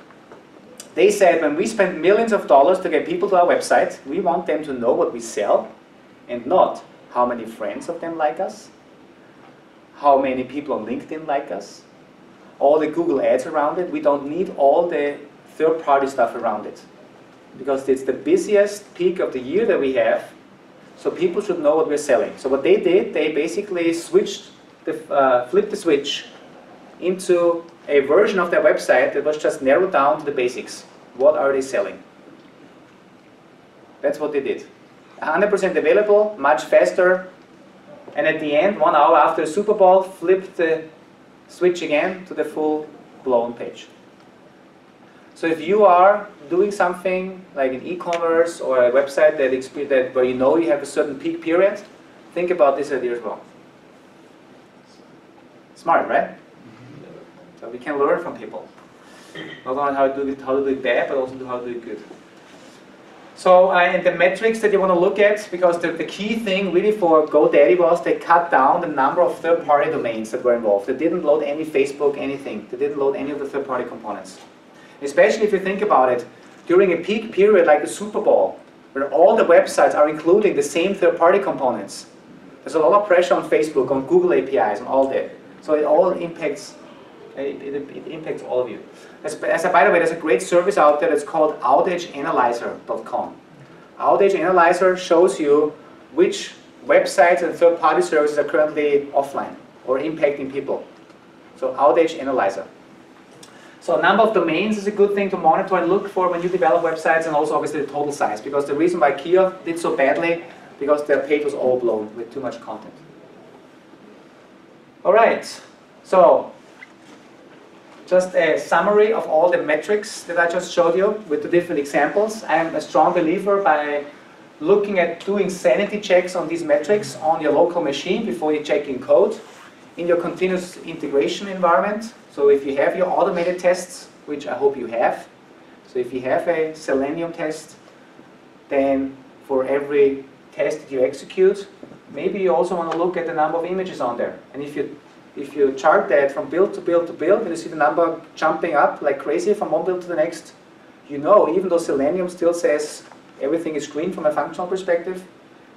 They said when we spend millions of dollars to get people to our website, we want them to know what we sell and not how many friends of them like us, how many people on LinkedIn like us, all the Google ads around it. We don't need all the third-party stuff around it, because it's the busiest peak of the year that we have, so people should know what we're selling. So what they did, they basically flipped the switch into a version of their website that was just narrowed down to the basics. What are they selling? That's what they did. 100% available, much faster, and at the end, 1 hour after the Super Bowl, flipped the switch again to the full-blown page. So if you are doing something like an e-commerce or a website where you know you have a certain peak period, think about this idea as well. Smart, right? So we can learn from people. Not only how to do it bad, but also how to do it good. So and the metrics that you want to look at, because the key thing really for GoDaddy was they cut down the number of third-party domains that were involved. They didn't load any Facebook, anything. They didn't load any of the third-party components. Especially if you think about it, during a peak period like the Super Bowl, where all the websites are including the same third-party components. There's a lot of pressure on Facebook, on Google APIs, and all that. So it all impacts, it impacts all of you. By the way, there's a great service out there that's called OutageAnalyzer.com. Outage Analyzer shows you which websites and third-party services are currently offline or impacting people. So Outage Analyzer. So number of domains is a good thing to monitor and look for when you develop websites, and also obviously the total size, because the reason why Kia did so badly, because their page was overblown with too much content. Alright, so just a summary of all the metrics that I just showed you with the different examples. I am a strong believer by looking at doing sanity checks on these metrics on your local machine before you check in code in your continuous integration environment. So if you have your automated tests, which I hope you have, so if you have a Selenium test, then for every test that you execute, maybe you also want to look at the number of images on there. And if you chart that from build to build to build, and you see the number jumping up like crazy from one build to the next, you know, even though Selenium still says everything is green from a functional perspective,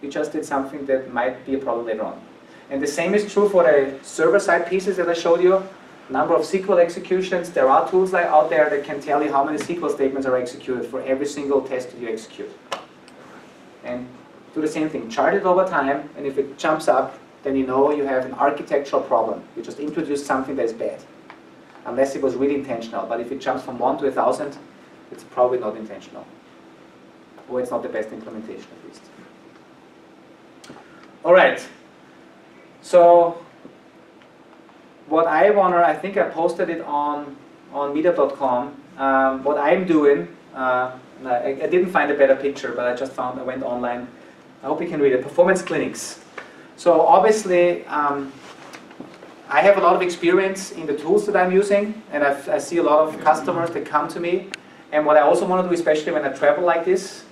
you just did something that might be a problem later on. And the same is true for the server-side pieces that I showed you. Number of SQL executions. There are tools like out there that can tell you how many SQL statements are executed for every single test that you execute. And do the same thing. Chart it over time, and if it jumps up, then you know you have an architectural problem. You just introduced something that is bad. Unless it was really intentional. But if it jumps from 1 to 1,000, it's probably not intentional. Or it's not the best implementation, at least. All right. So what I think I posted it on meetup.com. What I'm doing, I didn't find a better picture, but I went online. I hope you can read it. Performance clinics. So obviously, I have a lot of experience in the tools that I'm using, and I see a lot of customers that come to me. And what I also want to do, especially when I travel like this,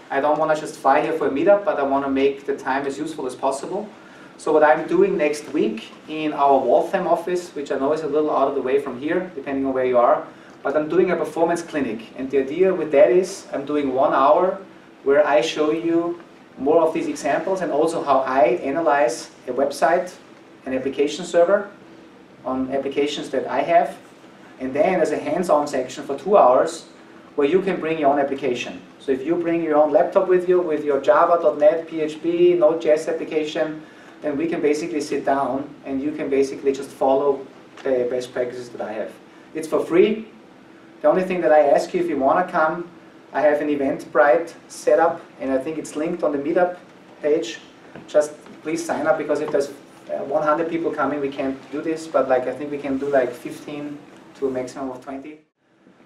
I don't want to just fly here for a meetup, but I want to make the time as useful as possible. So what I'm doing next week in our Waltham office, which I know is a little out of the way from here, depending on where you are, but I'm doing a performance clinic. And the idea with that is I'm doing 1 hour where I show you more of these examples and also how I analyze a website, an application server on applications that I have. And then there's a hands-on section for 2 hours where you can bring your own application. So if you bring your own laptop with you, with your Java.NET, PHP, Node.js application, then we can basically sit down and you can basically just follow the best practices that I have. It's for free. The only thing that I ask you, if you want to come, I have an Eventbrite set up, and I think it's linked on the Meetup page. Just please sign up, because if there's 100 people coming, we can't do this, but I think we can do 15 to a maximum of 20.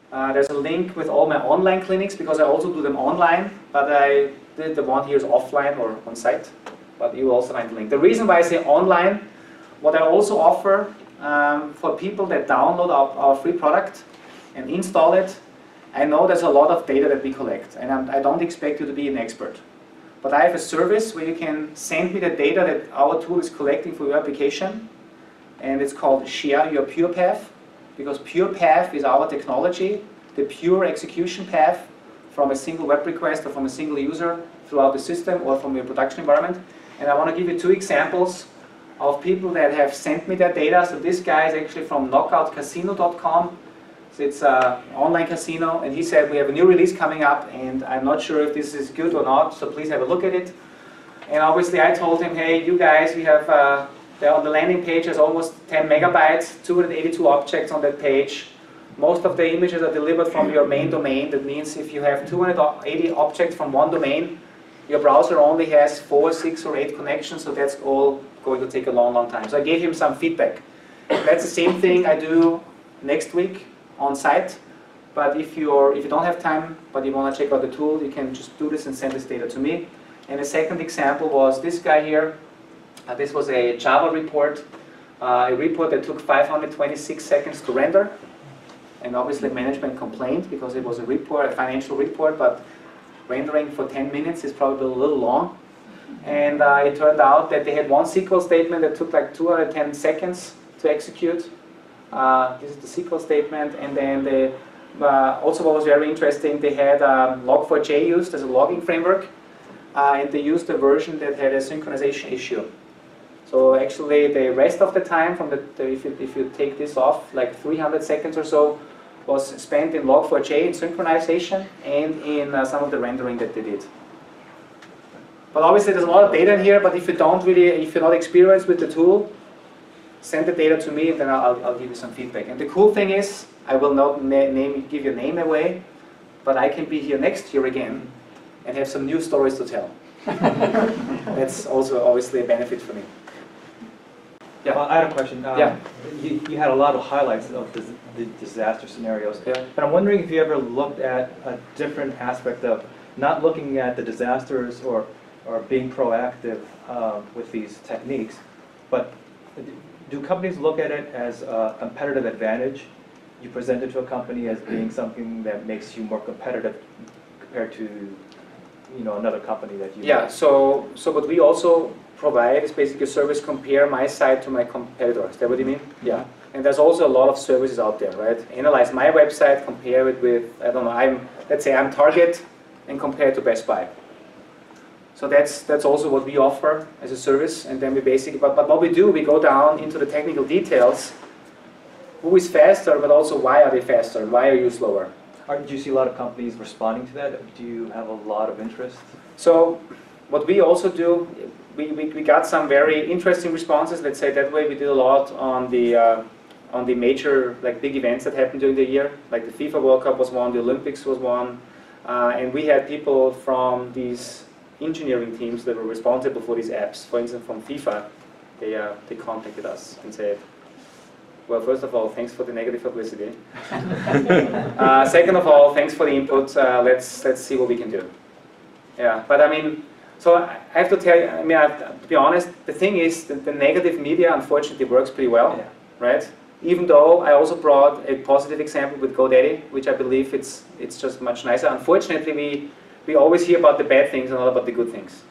There's a link with all my online clinics, because I also do them online, but I did the one here is offline or on site, but you will also find the link. The reason why I say online, what I also offer for people that download our free product and install it, I know there's a lot of data that we collect, and I don't expect you to be an expert. But I have a service where you can send me the data that our tool is collecting for your application, and it's called Share Your Pure Path, because Pure Path is our technology, the pure execution path from a single web request or from a single user throughout the system or from your production environment. And I want to give you 2 examples of people that have sent me their data. So this guy is actually from knockoutcasino.com. So it's an online casino, and he said, we have a new release coming up, and I'm not sure if this is good or not, so please have a look at it. And obviously I told him, hey, you guys, we have, on the landing page there's almost 10 megabytes, 282 objects on that page. Most of the images are delivered from your main domain. That means if you have 280 objects from one domain, your browser only has 4, 6, or 8 connections, so that's all going to take a long, long time. So I gave him some feedback. That's the same thing I do next week on site, but if you don't have time, but you want to check out the tool, you can just do this and send this data to me. And the second example was this guy here. This was a Java report, a report that took 526 seconds to render, and obviously management complained because it was a report, a financial report, but rendering for 10 minutes is probably a little long. And it turned out that they had one SQL statement that took 210 seconds to execute. This is the SQL statement, and then they, also what was very interesting, they had Log4j used as a logging framework, and they used a version that had a synchronization issue. So actually the rest of the time, from if you take this off, 300 seconds or so, was spent in Log4j in synchronization and in some of the rendering that they did. But obviously there's a lot of data in here, but if you're not experienced with the tool, send the data to me, and then I'll give you some feedback. And the cool thing is, I will not give your name away, but I can be here next year again and have some new stories to tell. That's also obviously a benefit for me. Yeah. Well, I had a question. Yeah. You had a lot of highlights of the disaster scenarios. Yeah. But I'm wondering if you ever looked at a different aspect of not looking at the disasters or being proactive with these techniques, but do companies look at it as a competitive advantage? You present it to a company as being something that makes you more competitive compared to, you know, another company that you... Yeah, so what we also provide is basically a service, compare my site to my competitor. Is that what you mean? Yeah. And there's also a lot of services out there, right? Analyze my website, compare it with, I don't know, let's say I'm Target, and compare it to Best Buy. So that's also what we offer as a service. And then we basically, but what we do, we go down into the technical details. Who is faster, but also why are they faster? Why are you slower? Do you see a lot of companies responding to that? Do you have a lot of interest? So what we also do, we got some very interesting responses. Let's say that way. We did a lot on the major, like, big events that happened during the year. Like the FIFA World Cup was one, the Olympics was one, and we had people from these engineering teams that were responsible for these apps. For instance, from FIFA, they contacted us and said, well, first of all, thanks for the negative publicity. Second of all, thanks for the input. Let's see what we can do. Yeah, but I mean, so I have to tell you, I mean, to be honest, the thing is that the negative media unfortunately works pretty well, yeah. Right? Even though I also brought a positive example with GoDaddy, which I believe it's just much nicer. Unfortunately, we always hear about the bad things and not about the good things.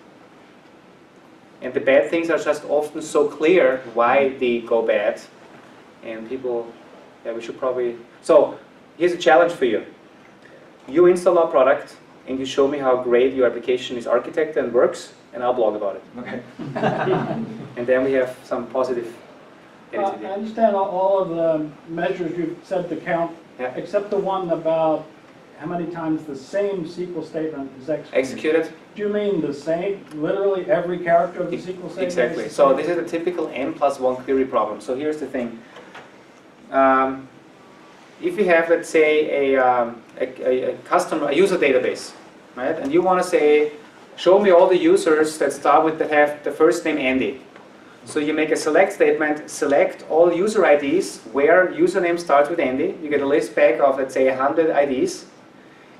And the bad things are just often so clear why they go bad. And people, yeah, we should probably... So, here's a challenge for you. You install our product, and you show me how great your application is architected and works, and I'll blog about it. Okay. And then we have some positive editing. I understand all of the measures you've said to count, yeah. Except the one about how many times the same SQL statement is executed. Do you mean the same, literally every character of the SQL statement? Exactly. So this is a typical n+1 query problem. So here's the thing. If you have, let's say, a customer, a user database, right? And you want to say, show me all the users that have the first name Andy. So you make a select statement, select all user IDs where username starts with Andy. You get a list back of, let's say, 100 IDs.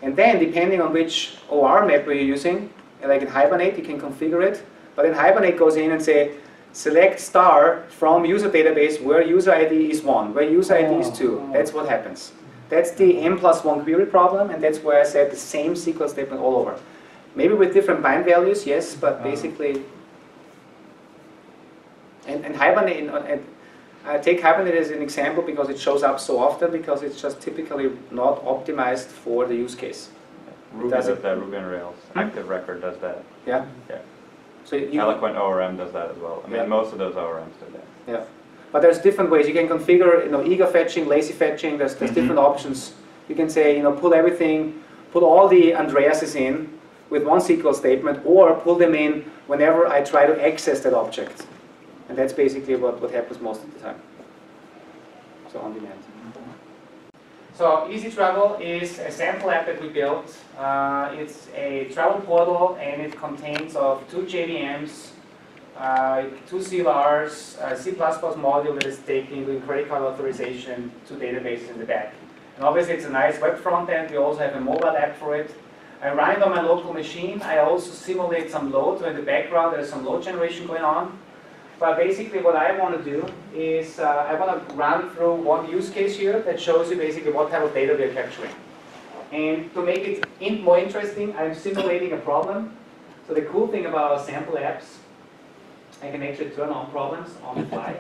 And then, depending on which OR mapper you're using, like in Hibernate, you can configure it. But in Hibernate goes in and say, select star from user database where user ID is 1, where user ID is 2. That's what happens. That's the n+1 query problem, and that's where I said the same SQL statement all over. Maybe with different bind values, yes, but basically... And Hibernate, I take Hibernate as an example because it shows up so often, because it's just typically not optimized for the use case. Ruby does that, Ruby on Rails. Active Record does that. Yeah? Yeah. So Eloquent ORM does that as well. I mean, most of those ORMs do that. Yeah. But there's different ways. You can configure, eager fetching, lazy fetching. There's different options. You can say, pull everything, put all the Andreases in with one SQL statement, or pull them in whenever I try to access that object. And that's basically what happens most of the time. So on demand. So Easy Travel is a sample app that we built. It's a travel portal, and it contains of 2 JVMs, 2 CLRs, a C++ module that is taking doing credit card authorization, 2 databases in the back. And obviously it's a nice web front end. We also have a mobile app for it. I run it on my local machine. I also simulate some load. So in the background there's some load generation going on. But basically what I want to do is I want to run through one use case here that shows you basically what type of data we are capturing. And to make it more interesting, I'm simulating a problem. So the cool thing about our sample apps, I can actually turn on problems on the fly.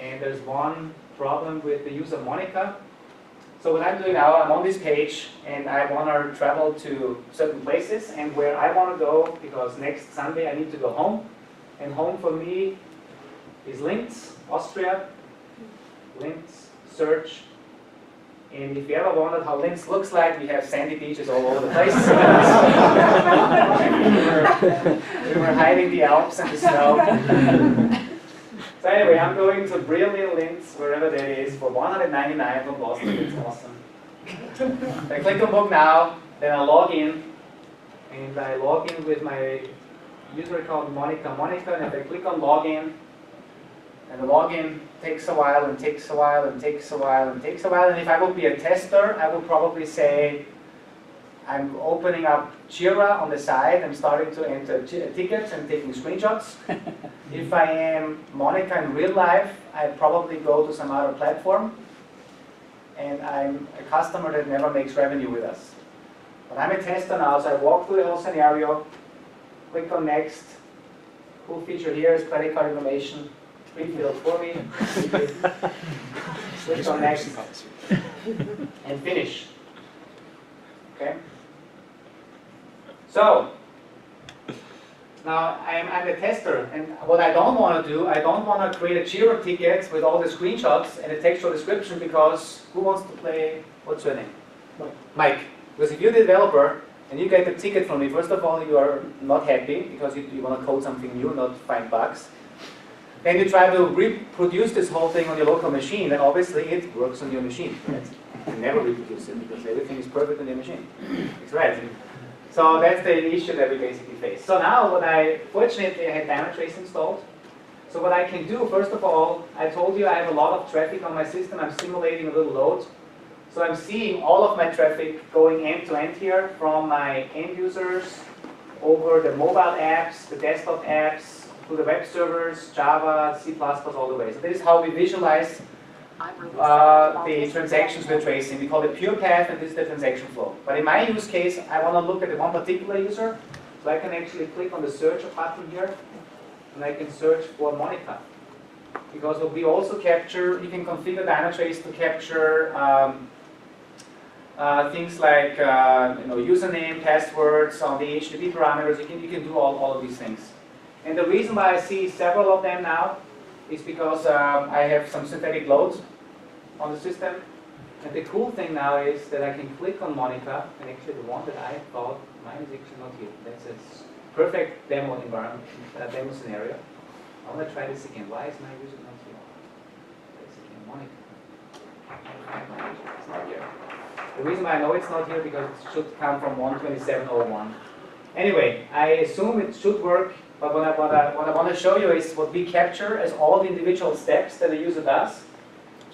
And there's one problem with the user Monica. So what I'm doing now, I'm on this page, and I want to travel to certain places, and where I want to go, because next Sunday I need to go home. And home for me is Linz, Austria. Linz, search. And if you ever wondered how Linz looks like, we have sandy beaches all over the place. we were hiding the Alps and the snow. So anyway, I'm going to brilliant Linz, wherever that is, for $199 from Boston. It's awesome. I click on book now, then I log in, and I log in with my user account Monica, and if I click on login, and the login takes a while and takes a while and takes a while and takes a while, and if I would be a tester, I would probably say, I'm opening up Jira on the side and starting to enter tickets and taking screenshots. If I am Monica in real life, I probably go to some other platform, and I'm a customer that never makes revenue with us. But I'm a tester now, so I walk through the whole scenario, click on next. Cool feature here is credit card information pre-filled for me. Click on next and finish. Okay. So now I'm a tester, and what I don't want to do, I don't want to create a Jira ticket with all the screenshots and a textual description, because who wants to play? What's your name? Mike. Because if you're the developer and you get a ticket from me, first of all, you are not happy because you want to code something new, not find bugs. Then you try to reproduce this whole thing on your local machine, and obviously it works on your machine. Right? You can never reproduce it because everything is perfect on your machine. That's right. So that's the issue that we basically face. So now fortunately I had Dynatrace installed. So what I can do, first of all, I told you I have a lot of traffic on my system. I'm simulating a little load. So I'm seeing all of my traffic going end to end here, from my end users over the mobile apps, the desktop apps, to the web servers, Java, C++, all the way. So this is how we visualize the transactions we're tracing. We call it pure path, and this is the transaction flow. But in my use case, I want to look at the one particular user. So I can actually click on the search button here, and I can search for Monica. Because what we also capture, you can configure Dynatrace to capture things like username, passwords, on the HTTP parameters. You can do all of these things. And the reason why I see several of them now is because I have some synthetic loads on the system. And the cool thing now is that I can click on Monica, and actually the one that I thought, mine is actually not here. That's a perfect demo environment, demo scenario. I want to try this again. Why is my user not here? That's again Monica. It's not here. The reason why I know it's not here because it should come from 127.01. Anyway, I assume it should work, but what I want to show you is what we capture as all the individual steps that a user does.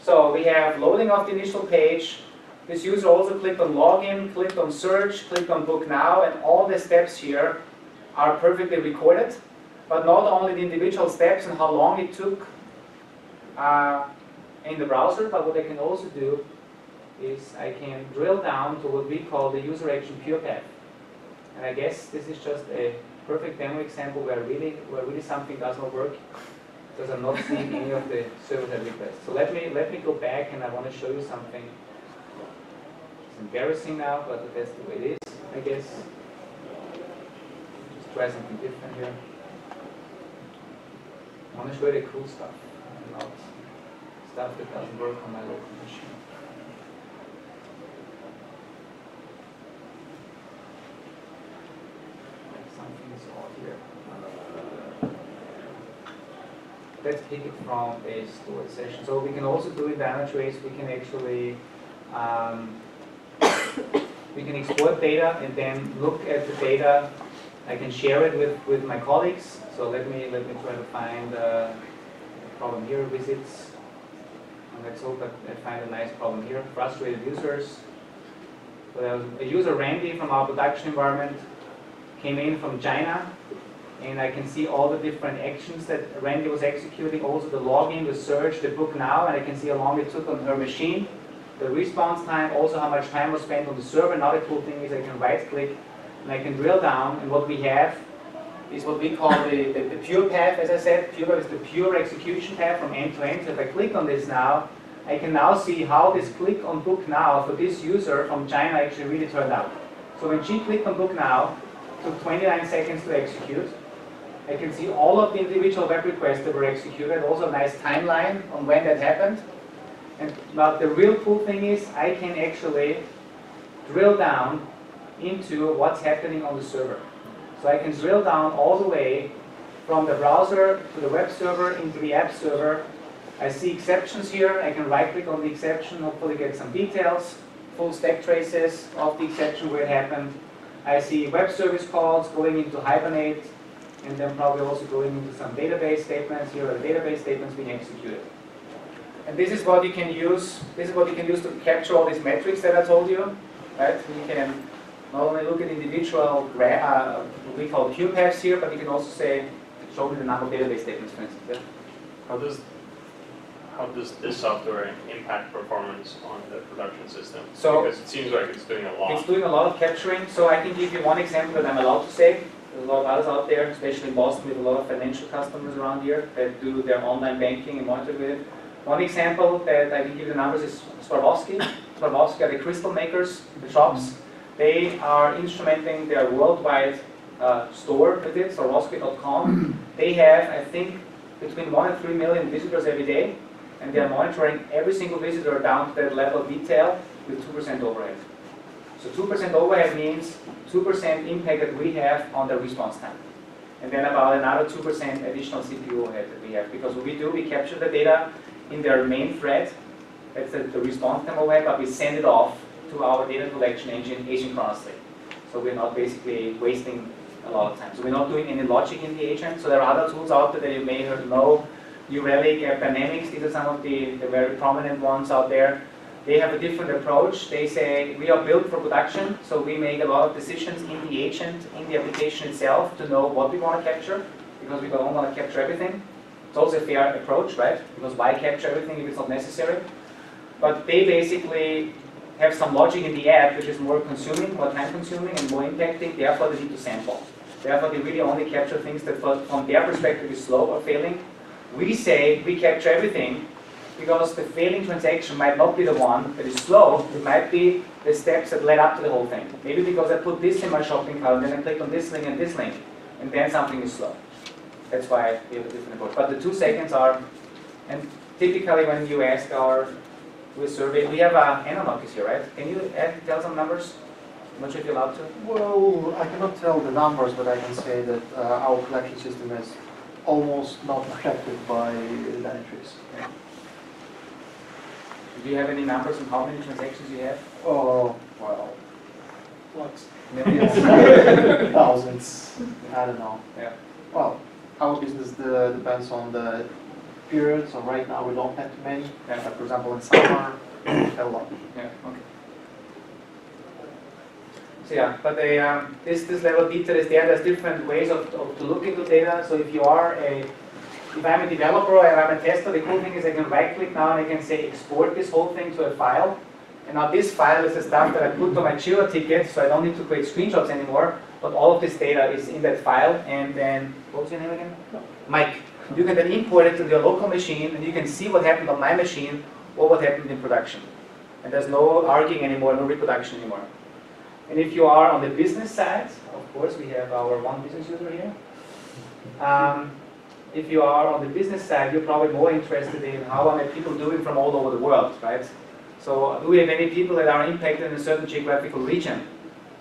So we have loading of the initial page. This user also clicked on login, clicked on search, clicked on book now, and all the steps here are perfectly recorded. But not only the individual steps and how long it took in the browser, but what I can also do is I can drill down to what we call the user action pure path. And I guess this is just a perfect demo example where really something does not work, because I'm not seeing any of the server-side requests. So let me go back, and I want to show you something. It's embarrassing now, but that's the way it is, I guess. Just try something different here. I want to show you the cool stuff, and not stuff that doesn't work on my local machine. Something is odd here. Let's pick it from a stored session. So we can also do in Dynatrace, we can actually we can export data and then look at the data. I can share it with my colleagues. So let me try to find a problem here, visits. And let's hope that I find a nice problem here. Frustrated users. So there was a user, Randy, from our production environment, came in from China, and I can see all the different actions that Randy was executing, also the login, the search, the book now, and I can see how long it took on her machine, the response time, also how much time was spent on the server. Another cool thing is I can right click and I can drill down, and what we have is what we call the pure path. As I said, pure is the pure execution path from end to end. So if I click on this now, I can now see how this click on book now for this user from China actually really turned out. So when she clicked on book now, took 29 seconds to execute. I can see all of the individual web requests that were executed, also a nice timeline on when that happened. But the real cool thing is I can actually drill down into what's happening on the server. So I can drill down all the way from the browser to the web server into the app server. I see exceptions here. I can right click on the exception, hopefully get some details, full stack traces of the exception where it happened. I see web service calls going into Hibernate, and then probably also going into some database statements. Here are the database statements being executed. And this is what you can use. This is what you can use to capture all these metrics that I told you. Right? You can not only look at individual, what we call Q paths here, but you can also say, show me the number of database statements, for instance. Yeah? How does this software impact performance on the production system? So because it seems like it's doing a lot. It's doing a lot of capturing. So I can give you one example that I'm allowed to say. There's a lot of others out there, especially in Boston, with a lot of financial customers around here that do their online banking and monitor with it. One example that I can give you the numbers is Swarovski. Swarovski are the crystal makers, the shops. They are instrumenting their worldwide store with it, Swarovski.com. They have, I think, between 1 and 3 million visitors every day, and they are monitoring every single visitor down to that level of detail with 2% overhead. So 2% overhead means 2% impact that we have on the response time. And then about another 2% additional CPU overhead that we have. Because what we do, we capture the data in their main thread, that's the response time overhead, but we send it off to our data collection engine asynchronously. So we're not basically wasting a lot of time. So we're not doing any logic in the agent. So there are other tools out there that you may know. New Relic, Dynamics, these are some of the very prominent ones out there. They have a different approach. They say, we are built for production, so we make a lot of decisions in the agent, in the application itself, to know what we want to capture, because we don't want to capture everything. It's also a fair approach, right? Because why capture everything if it's not necessary? But they basically have some logic in the app which is more consuming, more time consuming, and more impacting, therefore they need to sample. Therefore they really only capture things that from their perspective is slow or failing. We say we capture everything because the failing transaction might not be the one that is slow, it might be the steps that led up to the whole thing. Maybe because I put this in my shopping cart and then I clicked on this link, and then something is slow. That's why we have a different approach. But the 2 seconds are, and typically when you ask we survey, we have Anna Marcus here, right? Can you tell some numbers? I'm not sure if you're allowed to. Well, I cannot tell the numbers, but I can say that our collection system is almost not affected by Dynatrace. Okay. Do you have any numbers on how many transactions you have? Oh, well, Flux. Millions? thousands, I don't know. Yeah. Well, our business depends on the period, so right now we don't have too many. Yeah. But for example, in summer, we have a lot. Yeah, okay. So yeah, but this level of detail is there. There's different ways to look into data. So if I'm a developer or I'm a tester, the cool thing is I can right click now and I can say export this whole thing to a file. And now this file is the stuff that I put on my Jira ticket, so I don't need to create screenshots anymore, but all of this data is in that file. And then, what was your name again? Mike. You can then import it to your local machine and you can see what happened on my machine or what happened in production. And there's no arguing anymore, no reproduction anymore. And if you are on the business side, of course, we have our one business user here. If you are on the business side, you're probably more interested in how are people doing from all over the world, right? So do we have any people that are impacted in a certain geographical region?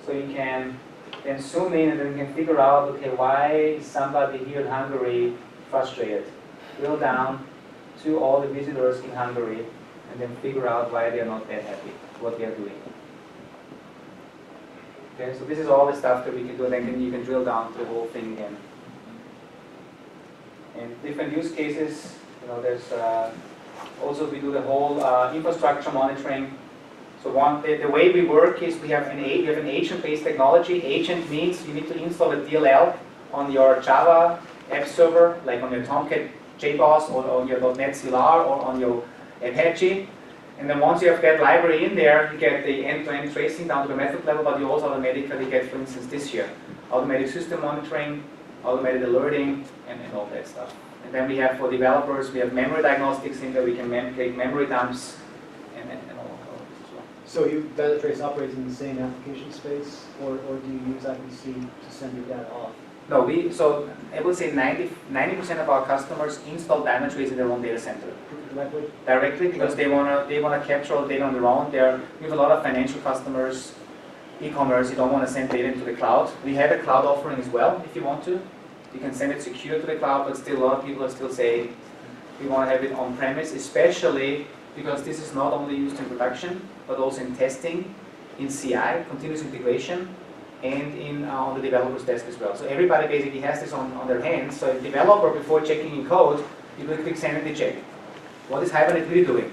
So you can then zoom in and then you can figure out, okay, why is somebody here in Hungary frustrated? Drill down to all the visitors in Hungary and then figure out why they are not that happy, what they are doing. Okay, so this is all the stuff that we can do, and then you can drill down to the whole thing again. And different use cases, there's also we do the whole infrastructure monitoring. So the way we work is we have an agent-based technology. Agent means you need to install a DLL on your Java app server, like on your Tomcat JBoss or on your .NET CLR or on your Apache. And then once you have that library in there, you get the end-to-end tracing down to the method level, but you also automatically get, for instance, this here, automatic system monitoring, automated alerting, and all that stuff. And then we have for developers, we have memory diagnostics in there, we can make memory dumps, and all of this as well. So Dynatrace operates in the same application space, or do you use IPC to send your data off? No, so I would say 90% of our customers install Dynatrace in their own data center. Directly, because they wanna capture all the data on their own. We have a lot of financial customers, e-commerce, you don't want to send data into the cloud. We have a cloud offering as well, if you want to. You can send it secure to the cloud, but still a lot of people are still saying we want to have it on-premise, especially because this is not only used in production, but also in testing, in CI, continuous integration, and on the developer's desk as well. So everybody basically has this on their hands. So a developer, before checking in code, you will click sanity check. What is Hibernate really doing?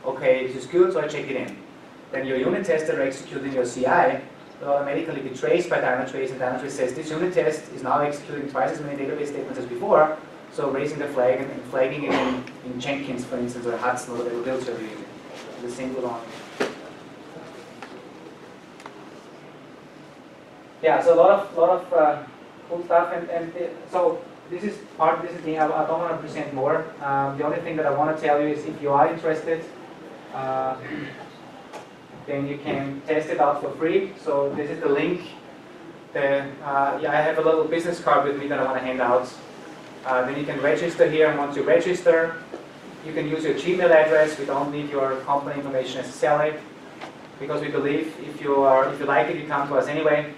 Okay, this is good, so I check it in. Then your unit tester executing your CI, will automatically be traced by Dynatrace, and Dynatrace says this unit test is now executing twice as many database statements as before, so raising the flag and flagging it in Jenkins, for instance, or Hudson, or whatever build server you're using. The same goes on. Yeah, so a lot of cool stuff, so this is the thing. I don't want to present more. The only thing that I want to tell you is if you are interested, then you can test it out for free. So this is the link. I have a little business card with me that I want to hand out. Then you can register here, and once you register, you can use your Gmail address. We don't need your company information necessarily, because we believe if you like it, you come to us anyway.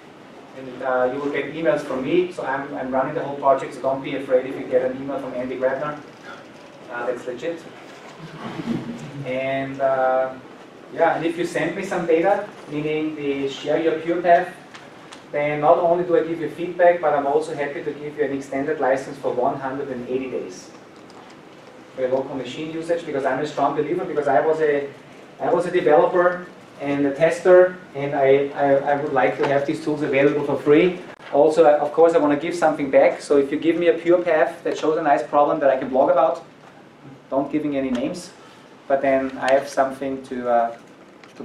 And you will get emails from me, so I'm running the whole project, so don't be afraid if you get an email from Andy Grabner. That's legit. And and if you send me some data, meaning the share your pure path, then not only do I give you feedback, but I'm also happy to give you an extended license for 180 days for your local machine usage, because I'm a strong believer, because I was a developer and a tester, and I would like to have these tools available for free. Also, of course, I want to give something back, so if you give me a pure path that shows a nice problem that I can blog about, don't giving any names, but then I have something to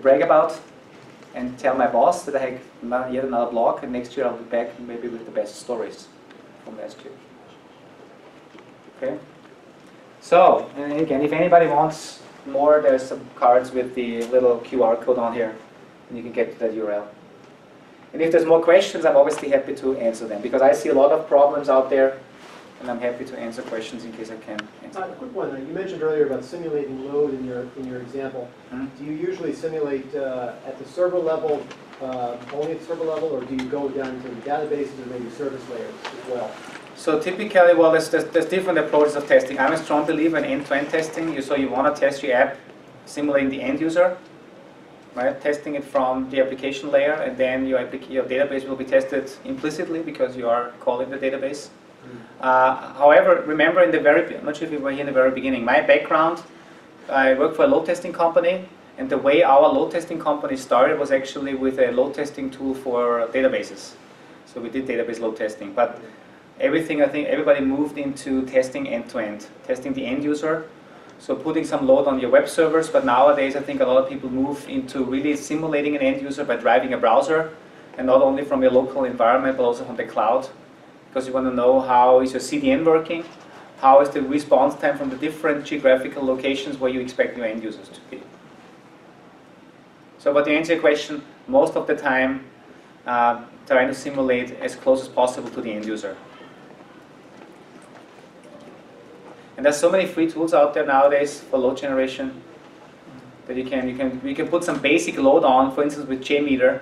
brag about and tell my boss that I have yet another blog, and next year I'll be back maybe with the best stories from last year. Okay? So, and again, if anybody wants more, there's some cards with the little QR code on here, and you can get to that URL. And if there's more questions, I'm obviously happy to answer them, because I see a lot of problems out there, and I'm happy to answer questions in case I can answer them. Quick one. You mentioned earlier about simulating load in your example. Do you usually simulate at the server level, only at the server level, or do you go down to the databases or maybe service layers as well? So typically, well, there's different approaches of testing. I'm a strong believer in end-to-end testing. So you want to test your app, simulating the end user, right? Testing it from the application layer, and then your database will be tested implicitly because you are calling the database. However, remember I'm not sure if you were here in the very beginning, my background, I worked for a load testing company, and the way our load testing company started was actually with a load testing tool for databases. So we did database load testing, but I think everybody moved into testing end-to-end, testing the end user, so putting some load on your web servers, but nowadays I think a lot of people move into really simulating an end user by driving a browser, and not only from your local environment, but also from the cloud, because you want to know how is your CDN working, how is the response time from the different geographical locations where you expect your end users to be. So, but to answer your question, most of the time, trying to simulate as close as possible to the end user. And there's so many free tools out there nowadays for load generation that you can put some basic load on, for instance with JMeter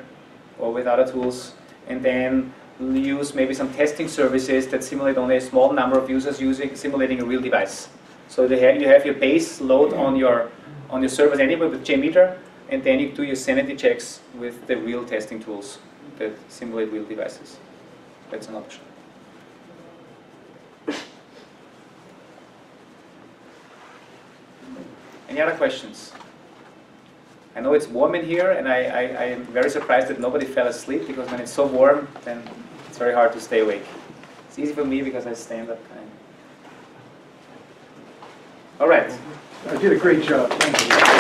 or with other tools, and then use maybe some testing services that simulate only a small number of users simulating a real device. So you have your base load on your servers anyway with JMeter, and then you do your sanity checks with the real testing tools that simulate real devices. That's an option. Any other questions? I know it's warm in here, and I am very surprised that nobody fell asleep, because when it's so warm, then it's very hard to stay awake. It's easy for me because I stand up kind of. All right. I did a great job. Thank you.